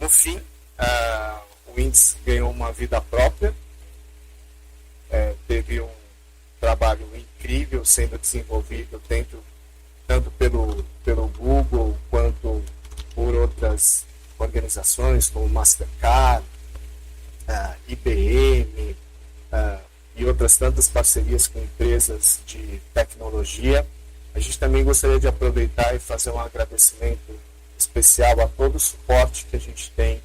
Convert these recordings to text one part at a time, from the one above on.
no fim, o índice ganhou uma vida própria, teve um trabalho incrível sendo desenvolvido tanto pelo Google quanto por outras organizações como Mastercard, IBM e outras tantas parcerias com empresas de tecnologia. A gente também gostaria de aproveitar e fazer um agradecimento especial a todo o suporte que a gente tem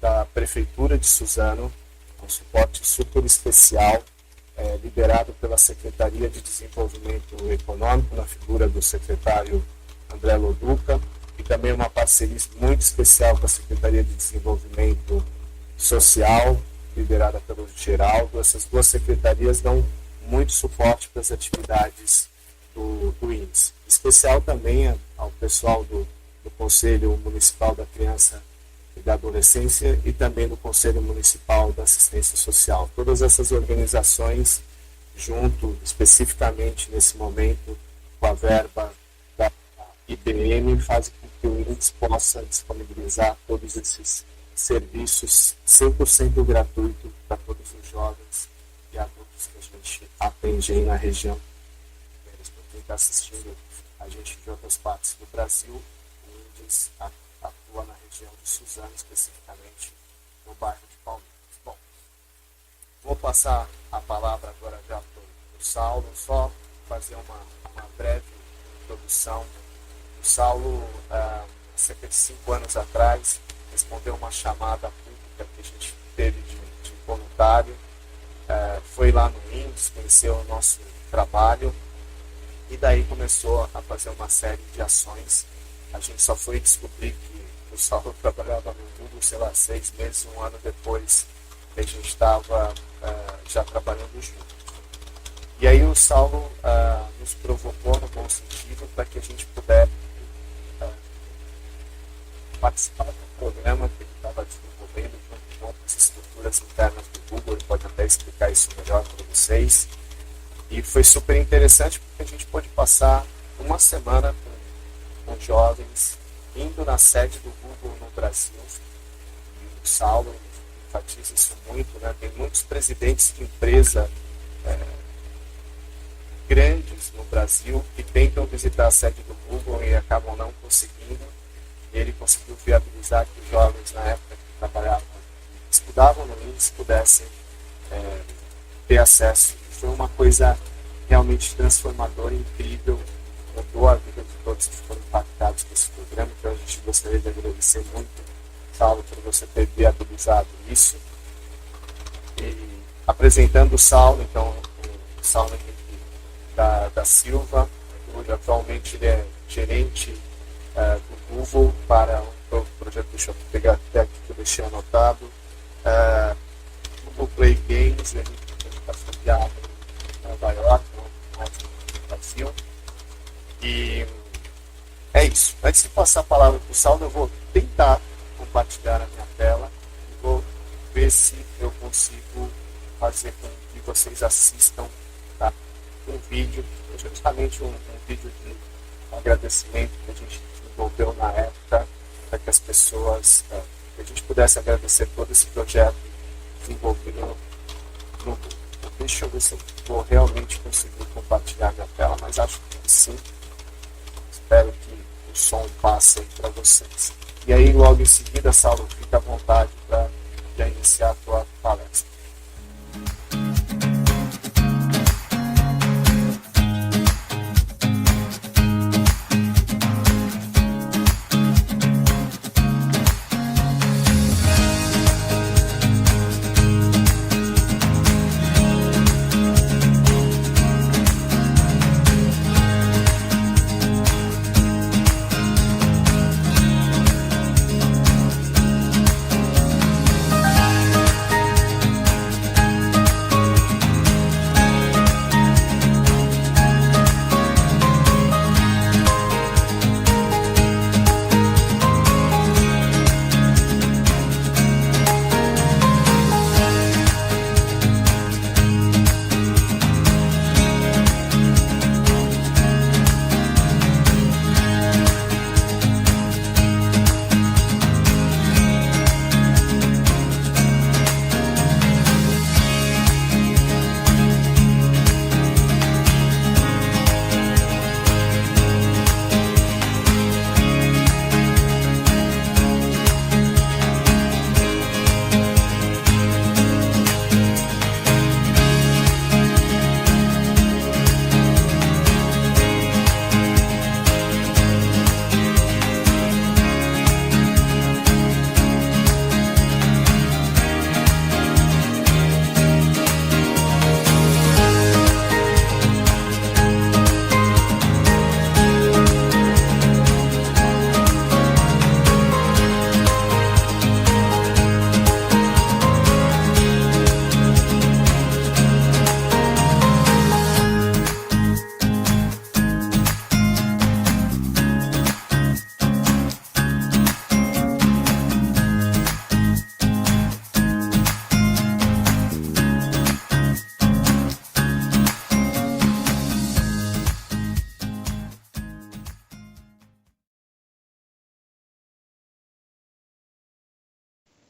da Prefeitura de Suzano, um suporte super especial, liderado pela Secretaria de Desenvolvimento Econômico, na figura do secretário André Loduca, e também uma parceria muito especial com a Secretaria de Desenvolvimento Social, liderada pelo Geraldo. Essas duas secretarias dão muito suporte para as atividades do índice. Especial também ao pessoal do Conselho Municipal da Criança e da Adolescência e também do Conselho Municipal da Assistência Social. Todas essas organizações, junto especificamente nesse momento com a verba da IBM, fazem com que o índice possa disponibilizar todos esses serviços 100% gratuito para todos os jovens e adultos que a gente atende aí na região. Para quem está assistindo a gente de outras partes do Brasil, o índice atua na região de Suzano, especificamente no bairro de Palmeiras. Bom, vou passar a palavra agora já para o Saulo, só fazer uma breve introdução. O Saulo, cerca de 5 anos atrás, respondeu uma chamada pública que a gente teve de voluntário, foi lá no índice, conheceu o nosso trabalho e daí começou a fazer uma série de ações. A gente só foi descobrir que o Saulo trabalhava no Google, 6 meses, 1 ano depois que a gente estava já trabalhando junto. E aí o Saulo nos provocou no bom sentido para que a gente pudesse participar do programa que ele estava desenvolvendo junto com as estruturas internas do Google. Ele pode até explicar isso melhor para vocês. E foi super interessante porque a gente pôde passar uma semana com jovens indo na sede do Google no Brasil. E o Saulo enfatiza isso muito, né? Tem muitos presidentes de empresa grandes no Brasil que tentam visitar a sede do Google e acabam não conseguindo. Ele conseguiu viabilizar que os jovens, na época que trabalhavam, estudavam no índice, pudessem ter acesso. Foi uma coisa realmente transformadora, incrível, mudou a vida de todos que foram impactados com esse programa. Então a gente gostaria de agradecer muito, Saulo, por você ter viabilizado isso. E apresentando o Saulo, então, o Saulo Henrique da Silva, hoje atualmente ele é gerente do Google para o projeto. Deixa eu pegar até aqui que eu deixei anotado, Google Play Games. Ele está afiliado em Nova York, no Brasil. E é isso. Antes de passar a palavra para o Saulo, eu vou tentar compartilhar a minha tela e vou ver se eu consigo fazer com que vocês assistam, tá, um vídeo, justamente um vídeo de agradecimento que a gente desenvolveu na época, para que as pessoas, que a gente pudesse agradecer todo esse projeto desenvolvido no Google. Deixa eu ver se eu vou realmente conseguir compartilhar minha tela, mas acho que sim. Espero que o som passe aí para vocês. E aí, logo em seguida, Saulo, fica à vontade para iniciar a tua palestra.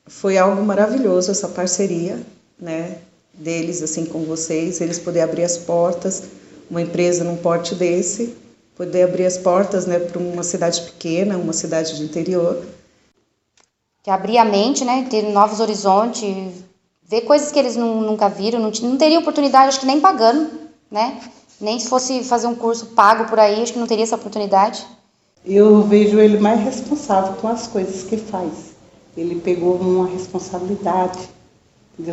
Foi algo maravilhoso essa parceria, né, deles assim com vocês, eles poder abrir as portas, uma empresa num porte desse, poder abrir as portas, né, para uma cidade pequena, uma cidade de interior. Que abrir a mente, né, ter novos horizontes, ver coisas que eles nunca viram, não teria oportunidade, acho que nem pagando, né? Nem se fosse fazer um curso pago por aí, acho que não teria essa oportunidade. Eu vejo ele mais responsável com as coisas que faz. Ele pegou uma responsabilidade.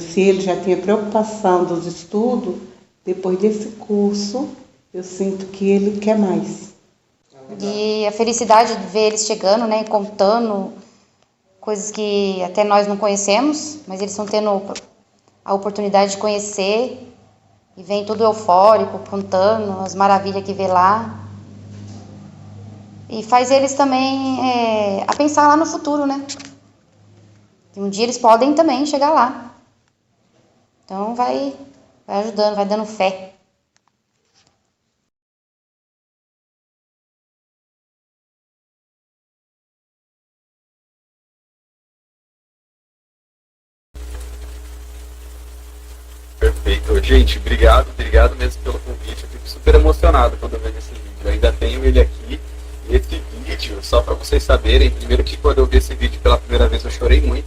Se ele já tinha preocupação dos estudos, depois desse curso, eu sinto que ele quer mais. E a felicidade de ver eles chegando, né, contando coisas que até nós não conhecemos, mas eles estão tendo a oportunidade de conhecer e vem tudo eufórico, contando as maravilhas que vê lá. E faz eles também a pensar lá no futuro, né? Que um dia eles podem também chegar lá. Então vai ajudando, vai dando fé. Perfeito. Gente, obrigado mesmo pelo convite. Eu fico super emocionado quando eu vejo esse vídeo. Eu ainda tenho ele aqui. E esse vídeo, só para vocês saberem, primeiro que quando eu vi esse vídeo pela primeira vez eu chorei muito.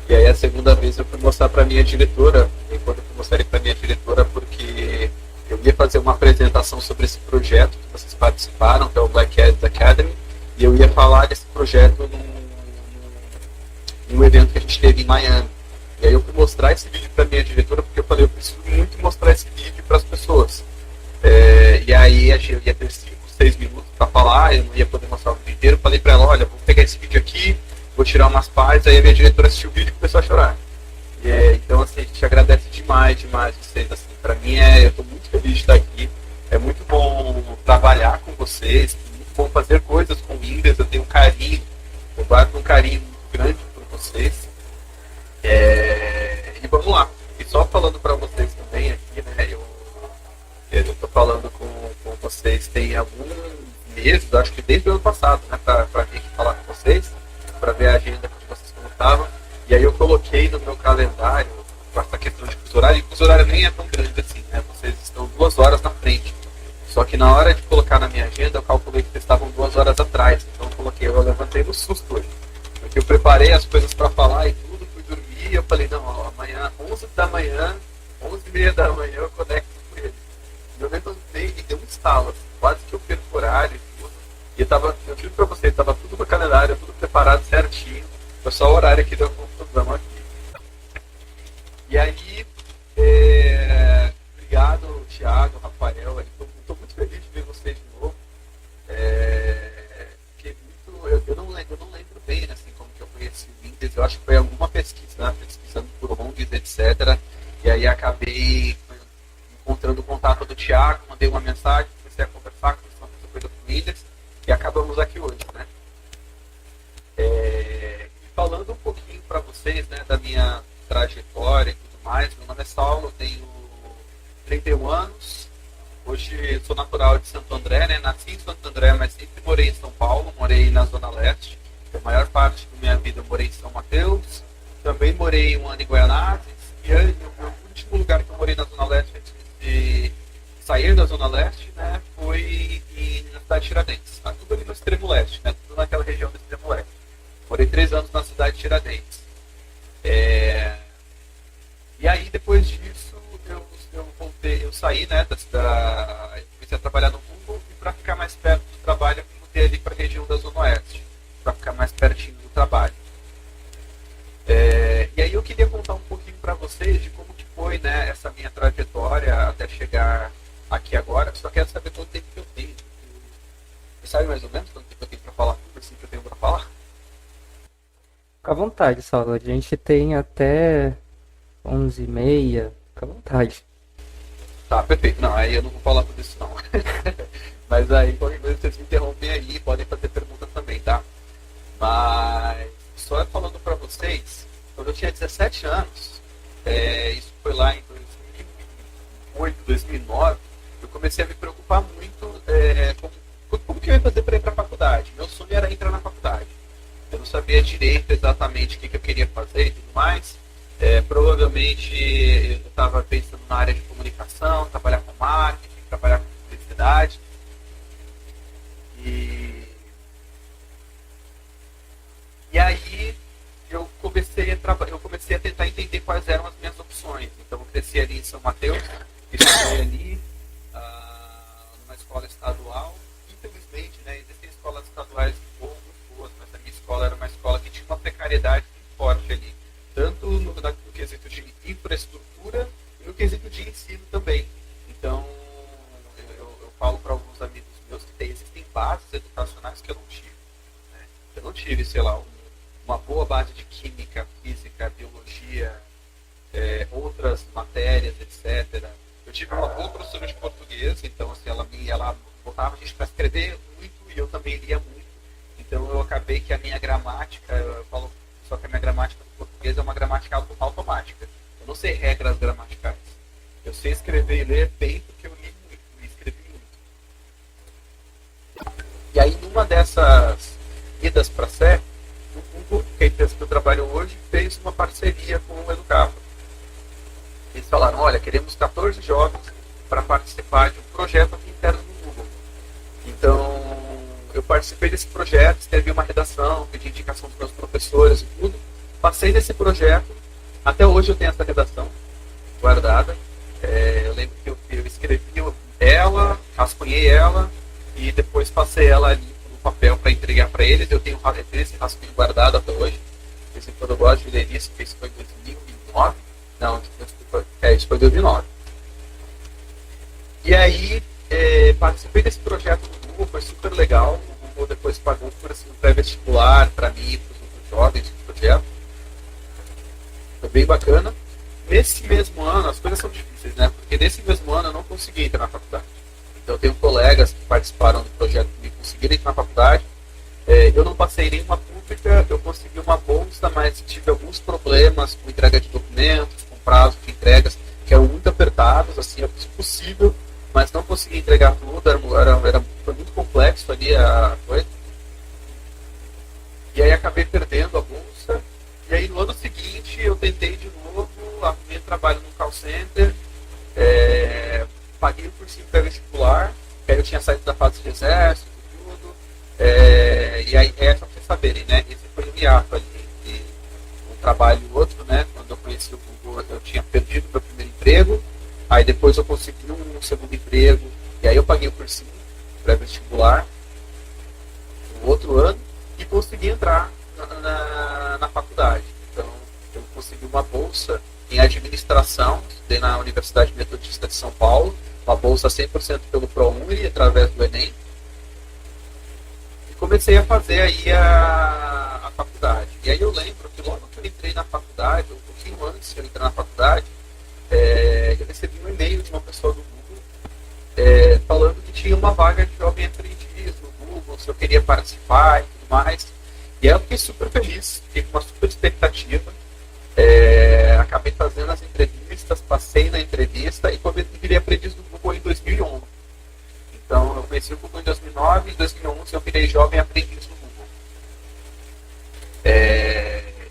E aí a segunda vez eu fui mostrar para minha diretora. E quando eu fui mostrar para minha diretora, porque eu ia fazer uma apresentação sobre esse projeto que vocês participaram, que é o Black Ads Academy. E eu ia falar desse projeto num evento que a gente teve em Miami. E aí eu fui mostrar esse vídeo para minha diretora, porque eu falei, eu preciso muito mostrar esse vídeo para as pessoas. E aí eu ia ter 5, 6 minutos para falar, eu não ia poder mostrar o vídeo inteiro. Eu falei para ela, olha, vou pegar esse vídeo aqui, vou tirar umas partes. Aí a minha diretora assistiu o vídeo e começou a chorar. Então, assim, a gente agradece demais vocês. Assim, para mim, eu estou muito feliz de estar aqui. É muito bom trabalhar com vocês, é muito bom fazer coisas com Windows. Eu tenho um carinho, eu guardo um carinho muito grande por vocês. E vamos lá. E só falando para vocês também aqui, né? Eu estou falando com vocês tem alguns meses, acho que desde o ano passado, né? Para vir aqui falar com vocês, para ver a agenda de vocês como estavam. E aí eu coloquei no meu calendário com essa questão de fuso horário. E o fuso horário nem é tão grande assim, né? Vocês estão 2 horas na frente. Só que na hora de colocar na minha agenda, eu calculei que vocês estavam 2 horas atrás. Então eu levantei no susto hoje. Porque eu preparei as coisas para falar e tudo. E eu falei, não, amanhã, 11 da manhã, 11h30 da manhã, eu conecto com ele. No momento eu dei, e deu um estalo, assim, quase que eu perco o horário e tudo. E eu digo pra você, estava tudo no calendário, tudo preparado certinho. Foi só o horário que deu um problema aqui. E aí, obrigado, Thiago, Rafael. Estou muito feliz de ver vocês de novo. Eu não lembro bem, assim, como que eu conheci o Windows. Eu acho que foi alguma pesquisa, né? Pesquisando por ONGs, etc. E aí acabei encontrando o contato do Thiago, mandei uma mensagem, comecei a conversar, começamos a fazer coisa com o Windows e acabamos aqui hoje, né? E falando um pouquinho para vocês, né, da minha trajetória e tudo mais, meu nome é Saulo, eu tenho 31 anos. Hoje sou natural de Santo André, né? Nasci em Santo André, mas sempre morei em São Paulo, morei na Zona Leste. A maior parte da minha vida eu morei em São Mateus, também morei um ano em Guaianazes, e o último lugar que eu morei na Zona Leste antes de sair da Zona Leste, né, foi na cidade de Tiradentes. Tá tudo ali no extremo leste, né? Tudo naquela região do extremo leste. Morei 3 anos na cidade de Tiradentes. E aí, depois disso, eu voltei, eu saí, né, eu comecei a trabalhar no Google, e para ficar mais perto do trabalho, eu mudei ali para a região da Zona Oeste, para ficar mais pertinho do trabalho. E aí eu queria contar um pouquinho para vocês de como que foi, né, essa minha trajetória até chegar aqui agora. Só quero saber quanto tempo que eu tenho. Você sabe mais ou menos quanto tempo eu tenho para falar? Assim que eu tenho para falar? Fica à vontade, Saulo. A gente tem até 11h30. Fica à vontade. Tá, perfeito. Não, aí eu não vou falar tudo isso não. Mas aí, qualquer coisa, vocês me interrompem aí, podem fazer perguntas também, tá? Mas, só falando pra vocês, quando eu tinha 17 anos, isso foi lá em 2008, 2009, eu comecei a me preocupar muito como que eu ia fazer para ir para a faculdade. Meu sonho era entrar na faculdade. Eu não sabia direito exatamente o que eu queria fazer e tudo mais. Provavelmente eu estava pensando na área de comunicação, trabalhar com marketing, trabalhar com publicidade. E aí eu comecei a tentar entender quais eram as minhas opções. Então eu cresci ali em São Mateus, estudei ali numa escola estadual. Infelizmente, né, existem escolas estaduais muito boas, mas a minha escola era uma escola que tinha uma precariedade muito forte ali, tanto no quesito de infraestrutura e no quesito de ensino também. Então eu falo para alguns amigos meus que existem bases educacionais que eu não tive. Né? Eu não tive, sei lá, uma boa base de química, física, biologia, outras matérias, etc. Eu tive uma boa professora de português, então assim, ela botava a gente para escrever muito e eu também lia muito. Então eu acabei que a minha gramática, eu falo só que a minha gramática do português é uma gramática automática. Eu não sei regras gramaticais. Eu sei escrever e ler bem porque eu li muito e escrevi muito. E aí numa dessas idas para a Sé, o Google, que é a empresa que eu trabalho hoje, fez uma parceria com o Educava. Eles falaram, olha, queremos 14 jovens para participar de um projeto aqui interno do Google. Então, eu participei desse projeto, escrevi uma redação, pedi indicação dos meus professores e tudo. Passei nesse projeto, até hoje eu tenho essa redação guardada. Eu lembro que eu escrevi ela, rascunhei ela e depois passei ela ali no papel para entregar para eles. Eu tenho esse rascunho guardado até hoje. Esse quando eu gosto de ler isso, que isso foi em 2009. Não, isso foi em 2009. E aí, participei desse projeto do Google, foi super legal. O Google depois pagou por um pré-vestibular para mim e para os outros jovens do projeto. Foi bem bacana. Nesse mesmo ano, as coisas são difíceis, né? Porque nesse mesmo ano eu não consegui entrar na faculdade. Então eu tenho colegas que participaram do projeto e conseguiram entrar na faculdade. Eu não passei nenhuma pública, eu consegui uma bolsa, mas tive alguns problemas com entrega de documentos, com prazos de entregas que eram muito apertados, assim, é possível, mas não consegui entregar tudo, foi muito complexo ali a coisa. E aí acabei perdendo a bolsa, e aí no ano seguinte eu tentei de novo, arrumei trabalho no call center, paguei o cursinho pré-vestibular, que aí eu tinha saído da fase de exército e tudo, e aí só pra vocês saberem, né, esse foi o hiato ali, entre um trabalho e outro, né, quando eu conheci o Google eu tinha perdido meu primeiro emprego, aí depois eu consegui um segundo emprego, e aí eu paguei o cursinho pré-vestibular no outro ano e consegui entrar na faculdade. Então eu consegui uma bolsa em administração, estudei na Universidade Metodista de São Paulo, uma bolsa 100% pelo ProUni, através do Enem, e comecei a fazer aí a faculdade. E aí eu lembro que logo que eu entrei na faculdade, um pouquinho antes de eu entrar na faculdade, eu recebi um e-mail de uma pessoa do Google falando que tinha uma vaga de jovem aprendiz no Google, se eu queria participar e tudo mais. E aí eu fiquei super feliz, fiquei com uma super expectativa. Acabei fazendo as entrevistas, passei na entrevista e virei aprendiz do Google em 2011. Então eu conheci o Google em 2009 e em 2011 eu virei jovem aprendiz do Google.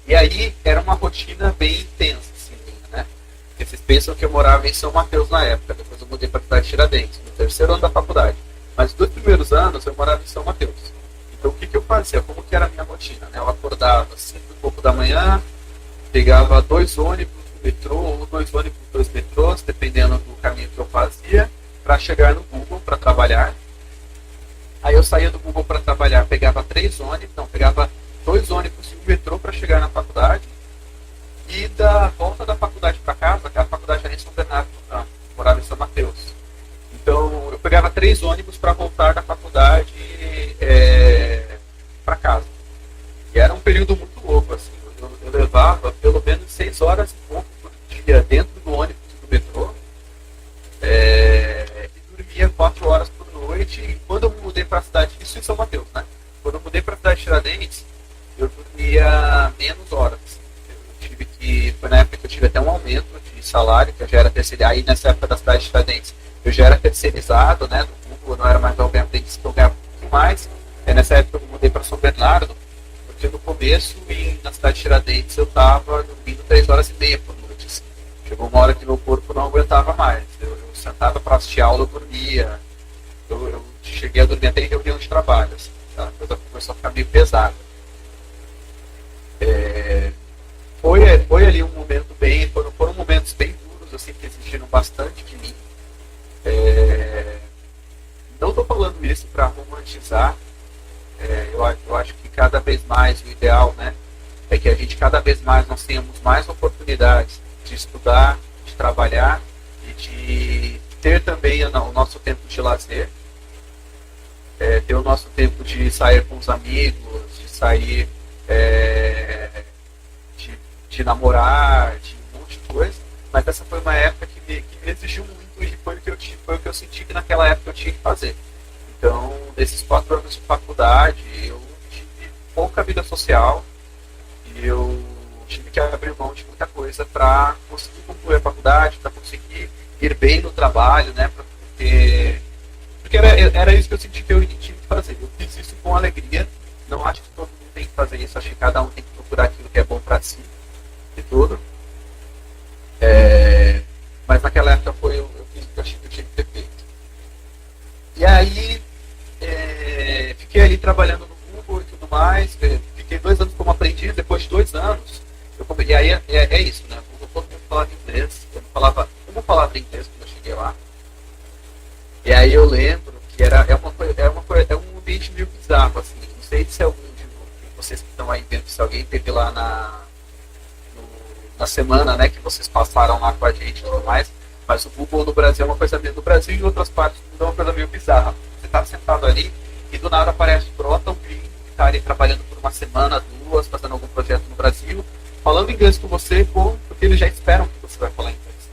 E aí era uma rotina bem intensa, assim, né? Porque vocês pensam que eu morava em São Mateus na época, depois eu mudei para a cidade de Tiradentes, no terceiro ano da faculdade. Mas os 2 primeiros anos eu morava em São Mateus. Então o que eu fazia? Como que era a minha rotina? Né? Eu acordava às 5 e pouco da manhã, pegava 2 ônibus do metrô, ou 2 ônibus, 2 metrôs, dependendo do caminho que eu fazia, para chegar no Google para trabalhar. Aí eu saía do Google para trabalhar, pegava 3 ônibus, não, pegava 2 ônibus e um metrô para chegar na faculdade. E da volta da faculdade para casa, que a faculdade era em São Bernardo do Campo, morava em São Mateus. Então eu pegava 3 ônibus para voltar da faculdade para casa. E era um período muito louco, assim. Eu levava pelo menos 6 horas e pouco por dia dentro do ônibus do metrô. E dormia 4 horas por noite. E quando eu me mudei para a cidade, isso em São Mateus, né? Quando eu mudei para a cidade de Tiradentes, eu dormia menos horas. Foi na época que eu tive até um aumento de salário, que eu já era terceirizado. Aí nessa época da cidade de Tiradentes, eu já era terceirizado, né? No Google, eu não era mais jovem aprendiz, que eu ganhava um pouquinho mais. Nessa época eu mudei para São Bernardo, porque porque no começo, na cidade de Tiradentes, eu estava dormindo 3 horas e meia por noite. Assim. Chegou uma hora que meu corpo não aguentava mais. Eu sentava para assistir aula, eu dormia. Eu cheguei a dormir até em reunião de trabalho. Assim, tá? A coisa começou a ficar meio pesada. Foi ali um momento foram momentos bem duros, assim, que exigiram bastante de mim. Não estou falando isso para romantizar. Eu acho que cada vez mais o ideal, né, é que a gente cada vez mais nós tenhamos mais oportunidades de estudar, de trabalhar e de ter também o nosso tempo de lazer, ter o nosso tempo de sair com os amigos, de sair, de namorar, de um monte de coisa. Mas essa foi uma época que me exigiu muito e foi o que eu senti que naquela época eu tinha que fazer. Então, nesses 4 anos de faculdade, eu tive pouca vida social e eu tive que abrir mão de muita coisa para conseguir concluir a faculdade, para conseguir ir bem no trabalho, né? Porque era isso que eu senti que eu tinha que fazer. Eu fiz isso com alegria. Não acho que todo mundo tem que fazer isso. Acho que cada um tem que procurar aquilo que é bom para si e tudo. Mas naquela época eu fiz o que eu achei que eu tinha que ter feito. E aí, fiquei ali trabalhando no Google e tudo mais. Fiquei 2 anos como aprendiz. Depois de 2 anos, e aí é isso, né? O Google todo mundo falava inglês. Eu não falava inglês quando eu cheguei lá. E aí eu lembro que é um ambiente meio bizarro, assim. Não sei se algum de vocês que estão aí vendo, se alguém teve lá na semana, né, que vocês passaram lá com a gente e tudo mais. Mas o Google no Brasil é uma coisa meio... No Brasil e em outras partes do mundo é uma coisa meio bizarra. Você está sentado ali e do nada brota um gringo que está ali trabalhando por uma semana, 2, fazendo algum projeto no Brasil, falando inglês com você, porque eles já esperam que você vai falar inglês.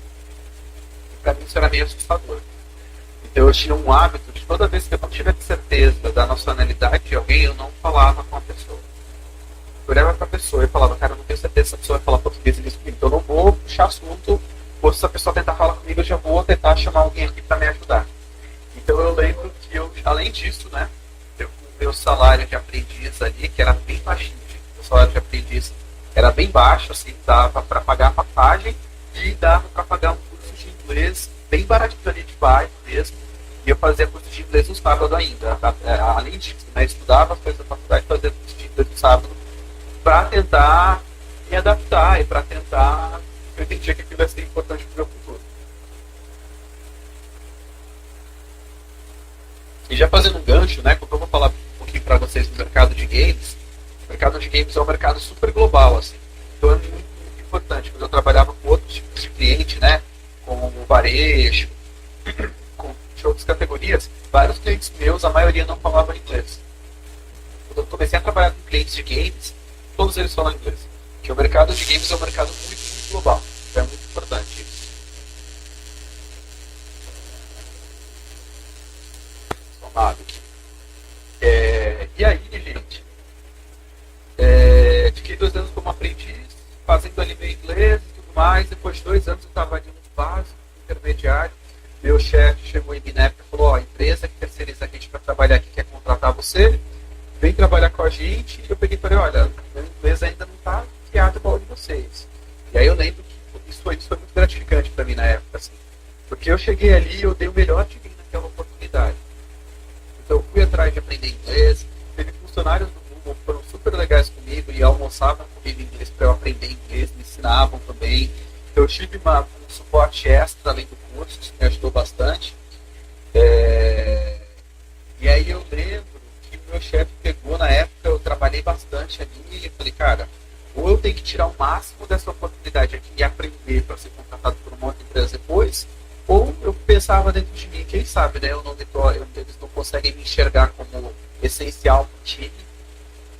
E para mim isso era meio assustador. Então eu tinha um hábito de toda vez que eu não tivesse certeza da nacionalidade de alguém, eu não falava com a pessoa. Eu olhava para a pessoa e falava, cara, eu não tenho certeza se a pessoa vai falar português e comigo, então eu não vou puxar assunto, ou se a pessoa tentar falar comigo, eu já vou tentar chamar alguém aqui para me ajudar. Então eu lembro que além disso, né, o meu salário de aprendiz ali, que era bem baixinho, o salário de aprendiz era bem baixo, assim, dava para pagar a passagem e dava para pagar um curso de inglês bem baratinho ali de bairro mesmo. E eu fazia curso de inglês no sábado ainda. Além disso, né, estudava as coisas da faculdade, fazia curso de inglês no sábado para tentar me adaptar e para tentar... Eu entendia que aquilo ia ser importante para o meu futuro. E já fazendo um gancho, né, como eu vou falar um pouquinho para vocês do mercado de games, o mercado de games é um mercado super global, assim. Então é muito, muito importante. Quando eu trabalhava com outros tipos de cliente, né, como o varejo, com outras categorias, vários clientes meus, a maioria não falava inglês. Quando eu comecei a trabalhar com clientes de games, todos eles falam inglês. Porque o mercado de games é um mercado muito, muito global. Então é muito importante isso. E aí, gente, fiquei 2 anos como aprendiz, fazendo ali meu inglês e tudo mais. Depois de 2 anos eu estava ali no básico, intermediário. Meu chefe chegou em mim na época e falou, a empresa que terceiriza a gente para trabalhar aqui quer contratar você, vem trabalhar com a gente. E eu peguei e falei, olha, meu inglês ainda não está criado igual de vocês. E aí eu lembro que isso foi muito gratificante para mim na época, assim, porque eu cheguei ali e eu dei o melhor de mim naquela oportunidade. Então eu fui atrás de aprender inglês, teve funcionários do Google que foram super legais comigo e almoçavam comigo em inglês para eu aprender inglês, me ensinavam também. Eu tive um suporte extra além do curso, isso me ajudou bastante. E aí eu lembro que o meu chefe pegou, na época eu trabalhei bastante ali e eu falei, cara, ou eu tenho que tirar o máximo dessa oportunidade aqui e aprender para ser contratado por uma outra empresa depois, ou eu pensava dentro de mim, quem sabe, né, eles não conseguem me enxergar como essencial para o time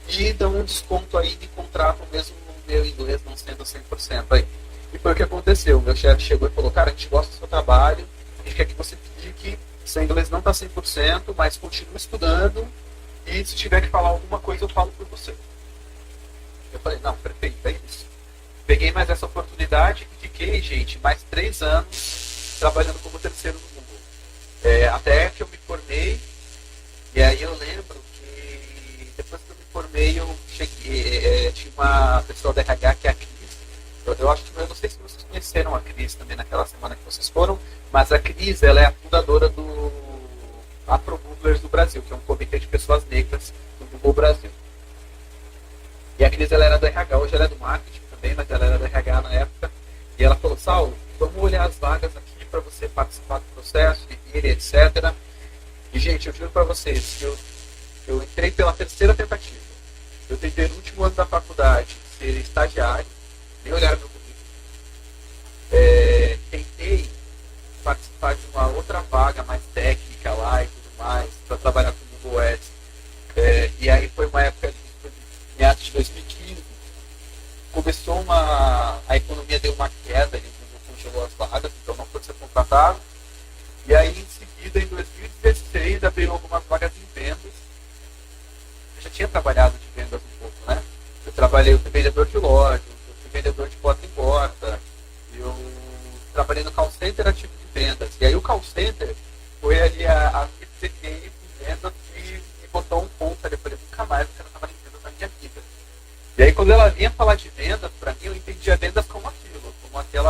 e dão um desconto aí de contrato mesmo no meu inglês não sendo 100% aí. E foi o que aconteceu. O meu chefe chegou e falou, cara, a gente gosta do seu trabalho, a gente quer que você fique, seu inglês não está 100%, mas continue estudando e se tiver que falar alguma coisa eu falo por você. Eu falei, não, perfeito, é isso. Peguei mais essa oportunidade e fiquei, gente, mais 3 anos trabalhando como terceiro no Google. Até que eu me formei, e aí eu lembro que depois que eu me formei, eu cheguei, tinha uma pessoa da RH que é a Cris. Eu acho que, eu não sei se vocês conheceram a Cris também naquela semana que vocês foram, mas a Cris, ela é a fundadora do Afro Googlers do Brasil, que é um comitê de pessoas negras do Google Brasil. E a Cris, ela era do RH, hoje ela é do marketing também, mas ela era do RH na época. E ela falou, Saulo, vamos olhar as vagas aqui para você participar do processo, etc. E, gente, eu juro para vocês, eu entrei pela terceira tentativa. Eu tentei no último ano da faculdade ser estagiário, nem olhar meu currículo. Tentei participar de uma outra vaga mais técnica lá e tudo mais, para trabalhar com o Google Ads. E aí foi uma época de meados de 2015. Começou a economia deu uma queda, ele congelou as vagas, então não pôde ser contratado. E aí, em seguida, em 2016, abriu algumas vagas em vendas. Eu já tinha trabalhado de vendas um pouco, né? Eu fui vendedor de loja, eu fui vendedor de porta em porta, eu trabalhei no call center ativo de vendas. E aí o call center foi ali a CTI de vendas que me botou um ponto ali. Eu falei, nunca mais eu quero trabalhar em vendas na minha vida. E aí quando ela vinha falar de vendas, para mim eu entendia vendas como aquilo, como aquele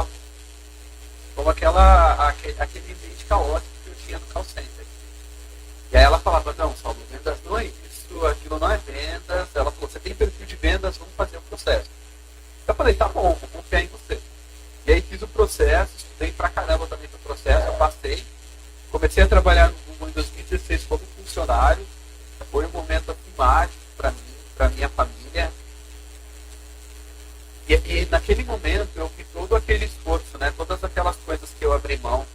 ambiente caótico que eu tinha no call center. E aí ela falava, não, Saulo, vendas não é isso, aquilo não é vendas. Ela falou, você tem perfil de vendas, vamos fazer o processo. Eu falei, tá bom, vou confiar em você. E aí fiz o processo, estudei pra caramba também pro processo, eu passei. Comecei a trabalhar no Google em 2016 como funcionário. Foi um momento assim, mágico para mim, para minha família. E naquele momento eu vi todo aquele esforço, né? Todas aquelas coisas que eu abri mão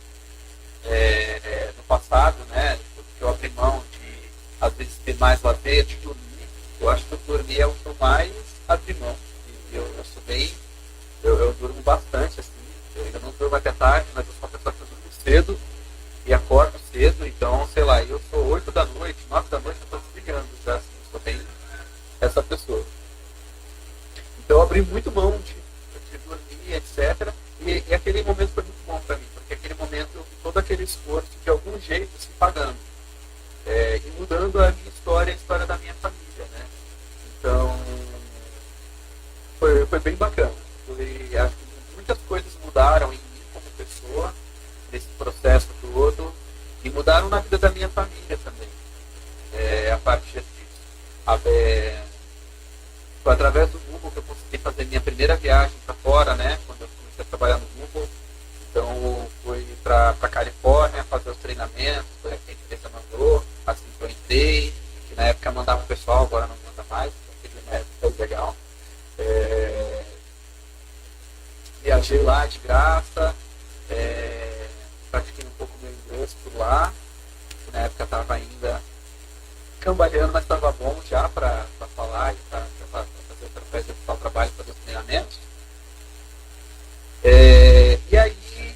no passado, né? Que eu abri mão de, às vezes, ter mais lazer, de dormir. Eu acho que eu dormir é o que eu mais abri mão. E eu sou bem... Eu durmo bastante, assim. Eu ainda não durmo até tarde, mas eu sou uma pessoa que eu durmo cedo e acordo cedo. Então, sei lá, eu sou 8 da noite, 9 da noite, eu estou desligando já, assim. Eu sou bem essa pessoa. Então eu abri muito mão de dormir, etc. E aquele momento foi muito bom para mim, porque aquele momento eu vi todo aquele esforço de algum jeito se pagando. E mudando a minha história, a história da minha família, né? Então foi bem bacana. Acho que muitas coisas mudaram em mim como pessoa, nesse processo todo, e mudaram na vida da minha família também. A partir disso. Foi através do Google que eu consegui fazer minha primeira viagem para fora, né? Quando eu comecei a trabalhar no Google. Então, eu fui para a Califórnia fazer os treinamentos, foi a que a empresa mandou, assim que eu entrei, que na época mandava o pessoal, agora não manda mais, porque na época foi legal. Viajei lá de graça, pratiquei um pouco meu inglês por lá, que na época estava ainda cambaleando, mas estava bom já para falar e para fazer o trabalho, fazer os treinamentos. E aí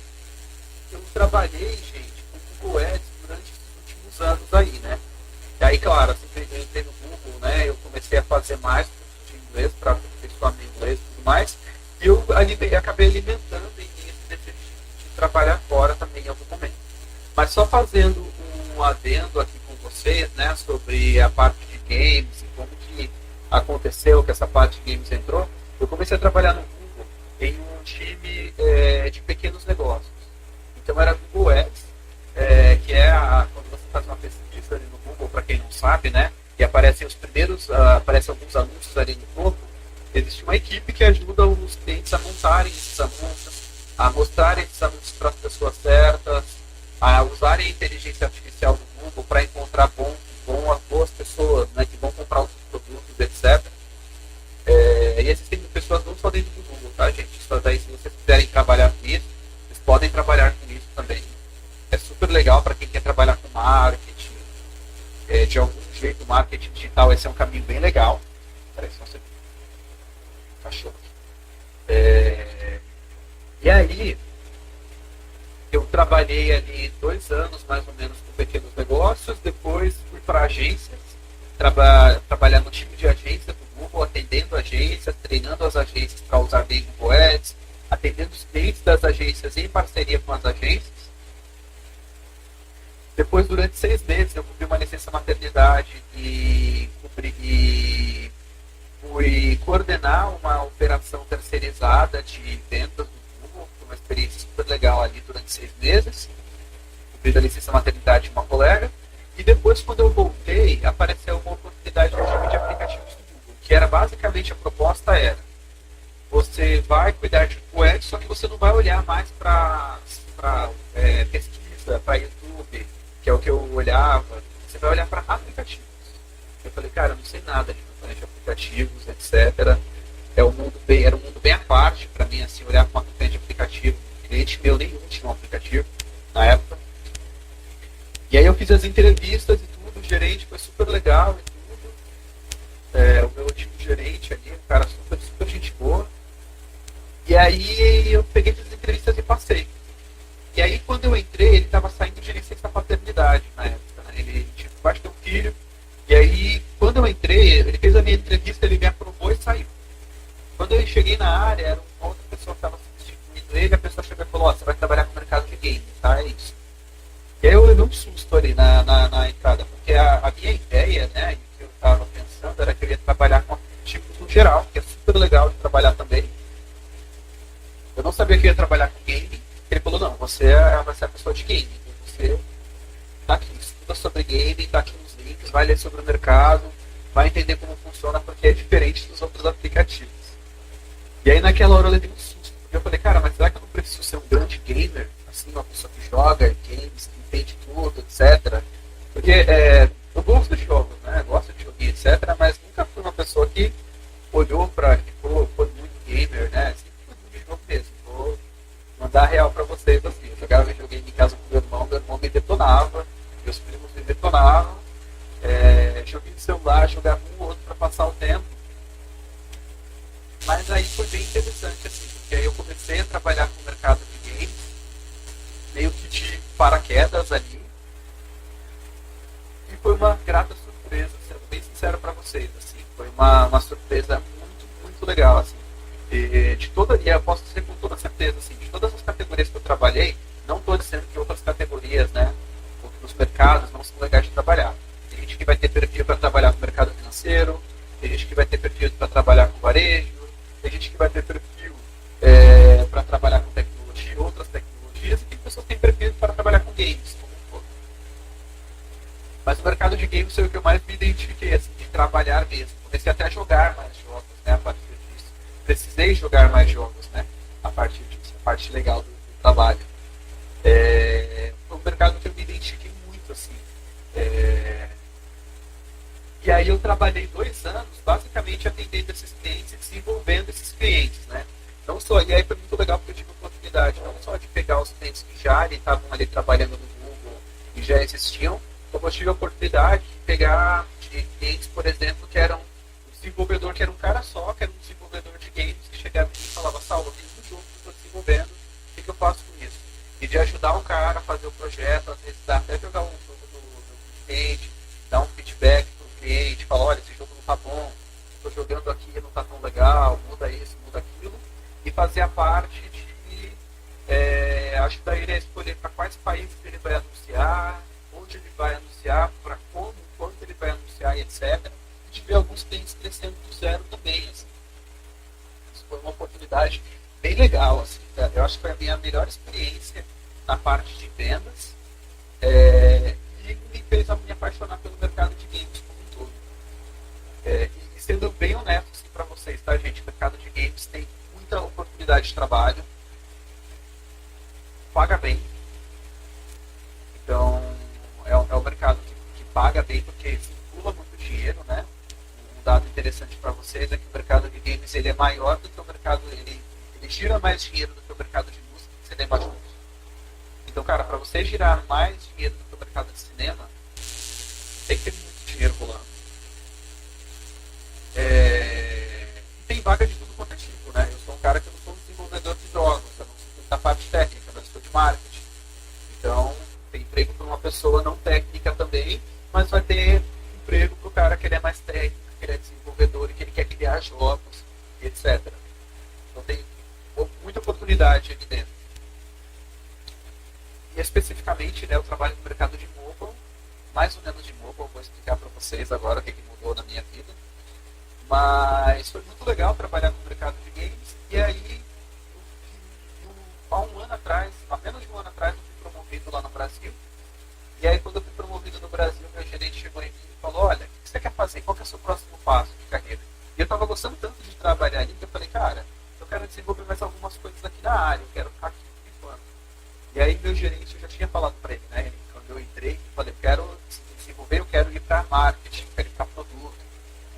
eu trabalhei, gente, com o Google Ads durante os últimos anos aí, né? E aí, claro, assim que eu entrei no Google, né, eu comecei a fazer mais cursos de inglês para aperfeiçoar meu inglês e tudo mais. E eu acabei alimentando em mim esse desejo de trabalhar fora também em algum momento. Mas só fazendo um adendo aqui com vocês, né, sobre a parte de games e como que aconteceu que essa parte de games entrou. Eu comecei a trabalhar no Google em um time de pequenos negócios. Então era Google Ads, que é quando você faz uma pesquisa ali no Google, para quem não sabe, né, e aparecem alguns anúncios ali no topo. Existe uma equipe que ajuda os clientes a montarem esses anúncios, a mostrarem esses anúncios para as pessoas certas, a usarem a inteligência artificial do Google para encontrar boas pessoas, né, que vão comprar os produtos, etc. E existem pessoas não só dentro do Google, tá, gente? Só daí, se vocês quiserem trabalhar com isso, vocês podem trabalhar com isso também. É super legal para quem quer trabalhar com marketing. De algum jeito, o marketing digital, esse é um caminho bem legal. Parece que você cachorro. E aí, eu trabalhei ali 2 anos, mais ou menos, com pequenos negócios. Depois fui para agências, trabalhar no time de agência do Google, atendendo agências, treinando as agências para usar bem Google Ads, atendendo os clientes das agências em parceria com as agências. Depois, durante 6 meses, eu cumpri uma licença maternidade e fui coordenar uma operação terceirizada de vendas do Google. Foi uma experiência super legal ali durante 6 meses. Cumpri a licença maternidade de uma colega. E depois, quando eu voltei, apareceu uma oportunidade no time de aplicativos do Google, que era basicamente, a proposta era: você vai cuidar de web, só que você não vai olhar mais para pesquisa, para YouTube, que é o que eu olhava. Você vai olhar para aplicativos. Eu falei, cara, eu não sei nada de componente de aplicativos, etc. Era um mundo bem à parte para mim, assim, olhar para uma componente de aplicativo. Cliente meu nenhum tinha um aplicativo na época. E aí eu fiz as entrevistas e tudo, o gerente foi super legal e tudo. O meu antigo gerente ali, um cara super gente boa. E aí eu peguei as entrevistas e passei. E aí quando eu entrei, ele estava saindo de licença paternidade na época, né? Ele vai ter um filho. E aí, quando eu entrei, ele fez a minha entrevista, ele me aprovou e saiu. Quando eu cheguei na área, era uma outra pessoa que estava substituindo ele, a pessoa chegou e falou, você vai trabalhar com o mercado de game, tá? É isso. E aí eu levei um susto ali na entrada, porque a minha ideia, né, e o que eu estava pensando era que eu ia trabalhar com aplicativos no geral, que é super legal de trabalhar também. Eu não sabia que eu ia trabalhar com game. Ele falou, não, você vai ser a pessoa de game. Então você tá aqui, estuda sobre game, tá aqui nos links, vai ler sobre o mercado, vai entender como funciona, porque é diferente dos outros aplicativos. E aí naquela hora eu levei um susto, porque eu falei, cara, mas será que eu não preciso ser um grande gamer? Assim, uma pessoa que joga games, que entende tudo, etc. Porque eu gosto de jogos, né? Gosto de joguinho, etc. Mas nunca fui uma pessoa que olhou pra, foi muito gamer, né? Sempre fui muito de jogo mesmo. Vou mandar real pra vocês, assim. Eu jogava videogame em casa com meu irmão me detonava, meus primos me detonavam. Joguei no celular, jogava um ou outro pra passar o tempo. Mas aí foi bem interessante, assim, porque aí eu comecei a trabalhar com o mercado de games, meio que de paraquedas ali. E foi uma grata surpresa, sendo bem sincero para vocês, assim. Foi uma surpresa muito legal, assim. E eu posso dizer com toda certeza, assim, de todas as categorias que eu trabalhei, não estou dizendo que outras categorias, né, outros mercados não são legais de trabalhar. Tem gente que vai ter perfil para trabalhar com o mercado financeiro, tem gente que vai ter perfil para trabalhar com varejo, tem gente que vai ter perfil para trabalhar com tecnologia, outras tecnologias, e tem pessoas que têm perfil para trabalhar com games, como um todo. Mas o mercado de games foi o que eu mais me identifiquei, assim, de trabalhar mesmo. Comecei até a jogar mais jogos, né, a partir disso. Precisei jogar mais jogos, né, a partir disso, a parte legal do trabalho. Foi um mercado que eu me identifiquei muito, assim. E aí eu trabalhei 2 anos, basicamente atendendo esses clientes e desenvolvendo esses clientes, né. Não só, e aí foi muito legal porque eu tive a oportunidade não só de pegar os clientes que já estavam ali trabalhando no Google e já existiam, como eu tive a oportunidade de pegar clientes, por exemplo, que eram um desenvolvedor que era um cara só, que era um desenvolvedor de games, que chegava e falava, Saulo, eu tenho um jogo que eu estou desenvolvendo, o que eu faço com isso? E de ajudar o cara a fazer o projeto, às vezes dá até jogar um jogo do cliente, dar um feedback para o cliente, falar, olha, esse jogo não está bom, estou jogando aqui não está tão legal, muda isso, muda aquilo, e fazer a parte de ajudar ele a escolher para quais países ele vai anunciar, onde ele vai anunciar, para como, quando ele vai anunciar, e etc. E de ver alguns clientes crescendo do zero também. Assim. Isso foi uma oportunidade bem legal. Assim, tá? Eu acho que foi a minha melhor experiência na parte de vendas e me fez me apaixonar pelo mercado de games como um todo. E sendo bem honesto assim, para vocês, tá, gente? O mercado de games tem muita oportunidade de trabalho, paga bem. Então, é um mercado que paga bem porque circula muito dinheiro, né? Um dado interessante para vocês é que o mercado de games ele é maior do que o mercado, ele gira mais dinheiro do que o mercado de música e cinema juntos. Então, cara, para você girar mais dinheiro do que o mercado de cinema, tem que ter muito dinheiro rolando. Tem vaga de tudo quanto é tipo, né? Eu sou um cara que não sou um desenvolvedor de jogos, eu não sou da parte técnica, mas sou de marketing. Então, tem emprego para uma pessoa não técnica também, mas vai ter emprego para o cara que ele é mais técnico, que ele é desenvolvedor e que ele quer criar jogos, etc. Então tem muita oportunidade aqui dentro. E especificamente, né, eu trabalho no mercado de mobile, mais ou menos de novo, eu vou explicar para vocês agora o que mudou na minha vida. Mas foi muito legal trabalhar no mercado de games. E aí, há um ano atrás, há menos de um ano atrás, eu fui promovido lá no Brasil. E aí, quando eu fui promovido no Brasil, meu gerente chegou em mim e falou: olha, o que você quer fazer? Qual que é o seu próximo passo de carreira? E eu estava gostando tanto de trabalhar ali que eu falei: cara, eu quero desenvolver mais algumas coisas aqui na área, eu quero ficar aqui por enquanto. E aí, meu gerente, eu já tinha falado para ele, né? Quando eu entrei, eu falei: eu quero desenvolver, eu quero ir para marketing, eu quero ir para produto,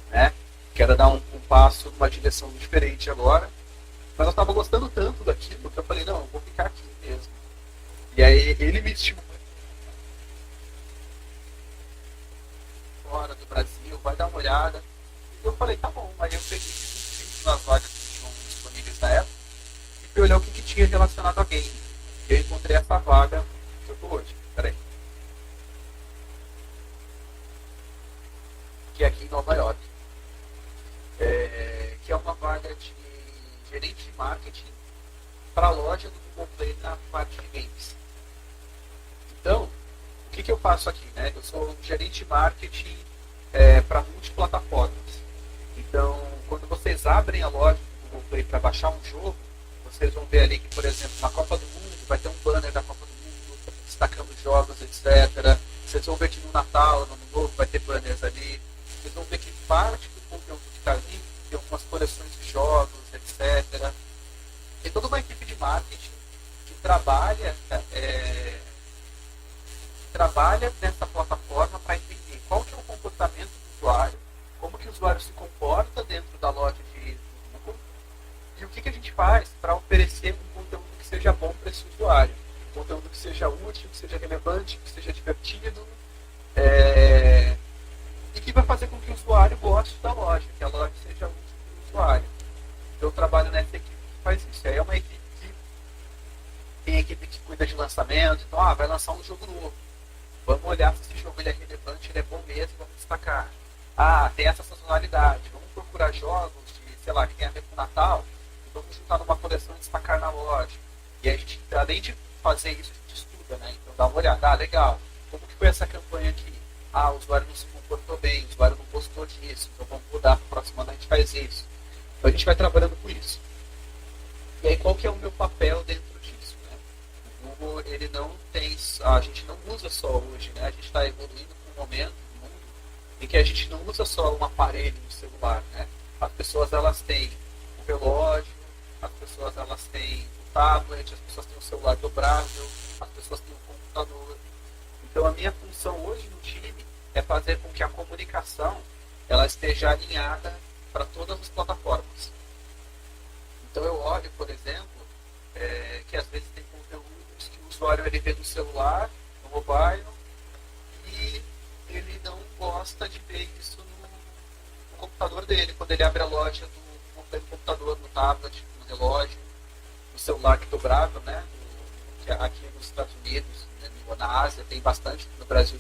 né? Quero dar um passo numa direção diferente agora. Mas eu estava gostando tanto daquilo que eu falei: não, eu vou ficar aqui mesmo. E aí, ele me estimulou. Fora do Brasil, vai dar uma olhada. E eu falei: tá bom. Aí eu peguei os filmes nas vagas que tinham disponíveis na época e fui olhar o que tinha relacionado a game. E eu encontrei essa vaga que eu tô hoje. Peraí. Que é aqui em Nova York. Que é uma vaga de gerente de marketing para a loja do Google Play na parte de games. Então, o que eu faço aqui, né? Eu sou um gerente de marketing para multiplataformas. Então, quando vocês abrem a loja do Google Play para baixar um jogo, vocês vão ver ali que, por exemplo, na Copa do Mundo vai ter um banner da Copa do Mundo destacando jogos, etc. Vocês vão ver que no Natal, no Ano Novo, vai ter banners ali. Vocês vão ver que parte do conteúdo que está ali tem algumas coleções de jogos, etc. Tem toda uma equipe de marketing que trabalha nessa plataforma para entender qual que é o comportamento do usuário, como que o usuário se comporta dentro da loja de Google e o que a gente faz para oferecer um conteúdo que seja bom para esse usuário, um conteúdo que seja útil, que seja relevante, que seja divertido e que vai fazer com que o usuário goste da loja, que a loja seja útil para o usuário. Então, eu trabalho nessa equipe que faz isso. Aí é uma equipe que tem equipe que cuida de lançamento. Então, vai lançar um jogo novo. Vamos olhar se esse jogo ele é relevante, ele é bom mesmo, vamos destacar. Tem essa sazonalidade. Vamos procurar jogos de, sei lá, que tem a ver com o Natal e vamos juntar numa coleção e destacar na loja. E a gente, além de fazer isso, a gente estuda, né? Então dá uma olhada. Legal. Como que foi essa campanha aqui? O usuário não se comportou bem, o usuário não gostou disso, então vamos mudar, para o próximo ano a gente faz isso. Então a gente vai trabalhando com isso. E aí qual que é o meu papel dentro disso, né? O Google, ele não tem, a gente não usa só hoje, né? A gente está evoluindo para um momento no mundo em que a gente não usa só um aparelho no celular, né? As pessoas, elas têm o relógio, as pessoas, elas têm o tablet, as pessoas têm o celular dobrável, as pessoas têm o computador. Então a minha função hoje no time é fazer com que a comunicação ela esteja alinhada para todas as plataformas. Então eu olho, por exemplo, que às vezes tem conteúdos que o usuário ele vê no celular, no mobile, e ele não gosta de ver isso no computador dele, quando ele abre a loja do computador, no tablet, no relógio, no celular que dobrável, né? Que aqui nos Estados Unidos, na Ásia tem bastante, no Brasil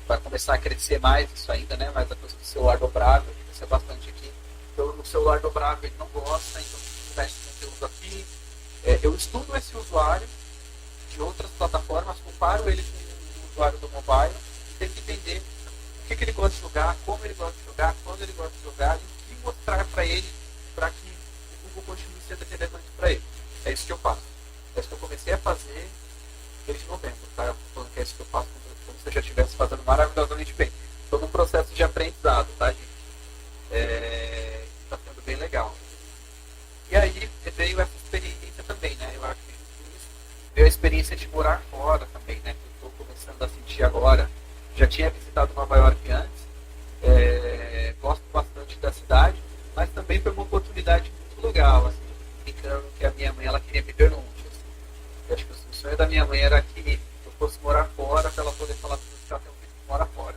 vai começar a crescer mais isso ainda, né? Mas a coisa do celular dobrável vai crescer bastante aqui. Então no celular dobrável ele não gosta, então se esse conteúdo aqui, eu estudo esse usuário de outras plataformas, comparo ele com o usuário do mobile e tento entender o que ele gosta de jogar, como ele gosta de jogar, quando ele gosta de jogar e mostrar para ele para que o Google continue sendo relevante para ele. É isso que eu faço. É isso que eu comecei a fazer desde novembro, tá? Eu tô falando que é isso que eu faço como se eu já estivesse fazendo maravilhosamente bem. Estou num processo de aprendizado, tá, gente? Está sendo bem legal. E aí veio essa experiência também, né? Eu acredito nisso. Veio a experiência de morar fora também, né? Que eu estou começando a sentir agora. Já tinha visitado Nova York antes. Gosto bastante da cidade, mas também foi uma oportunidade muito legal, assim, brincando que a minha mãe ela queria me ver longe. Assim. Eu acho que o sonho da minha mãe era que eu fosse morar fora para ela poder falar para que ela tem um filho que mora fora.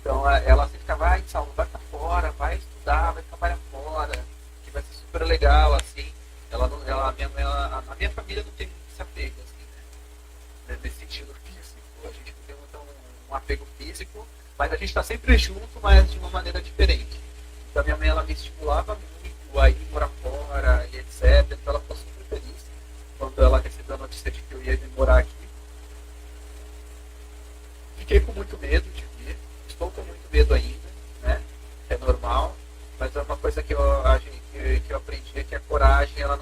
Então ela sempre ficava, Saulo, vai para fora, vai estudar, vai trabalhar fora, que vai ser super legal, assim. A minha família não tem muito esse apego, assim, né? Nesse sentido físico. A gente não tem um apego físico, mas a gente está sempre junto, mas de uma maneira diferente. Então a minha mãe ela me estimulava muito a ir morar fora e etc. Então ela ficou super feliz quando ela recebeu a notícia de que eu ia vir morar aqui. Fiquei com muito medo de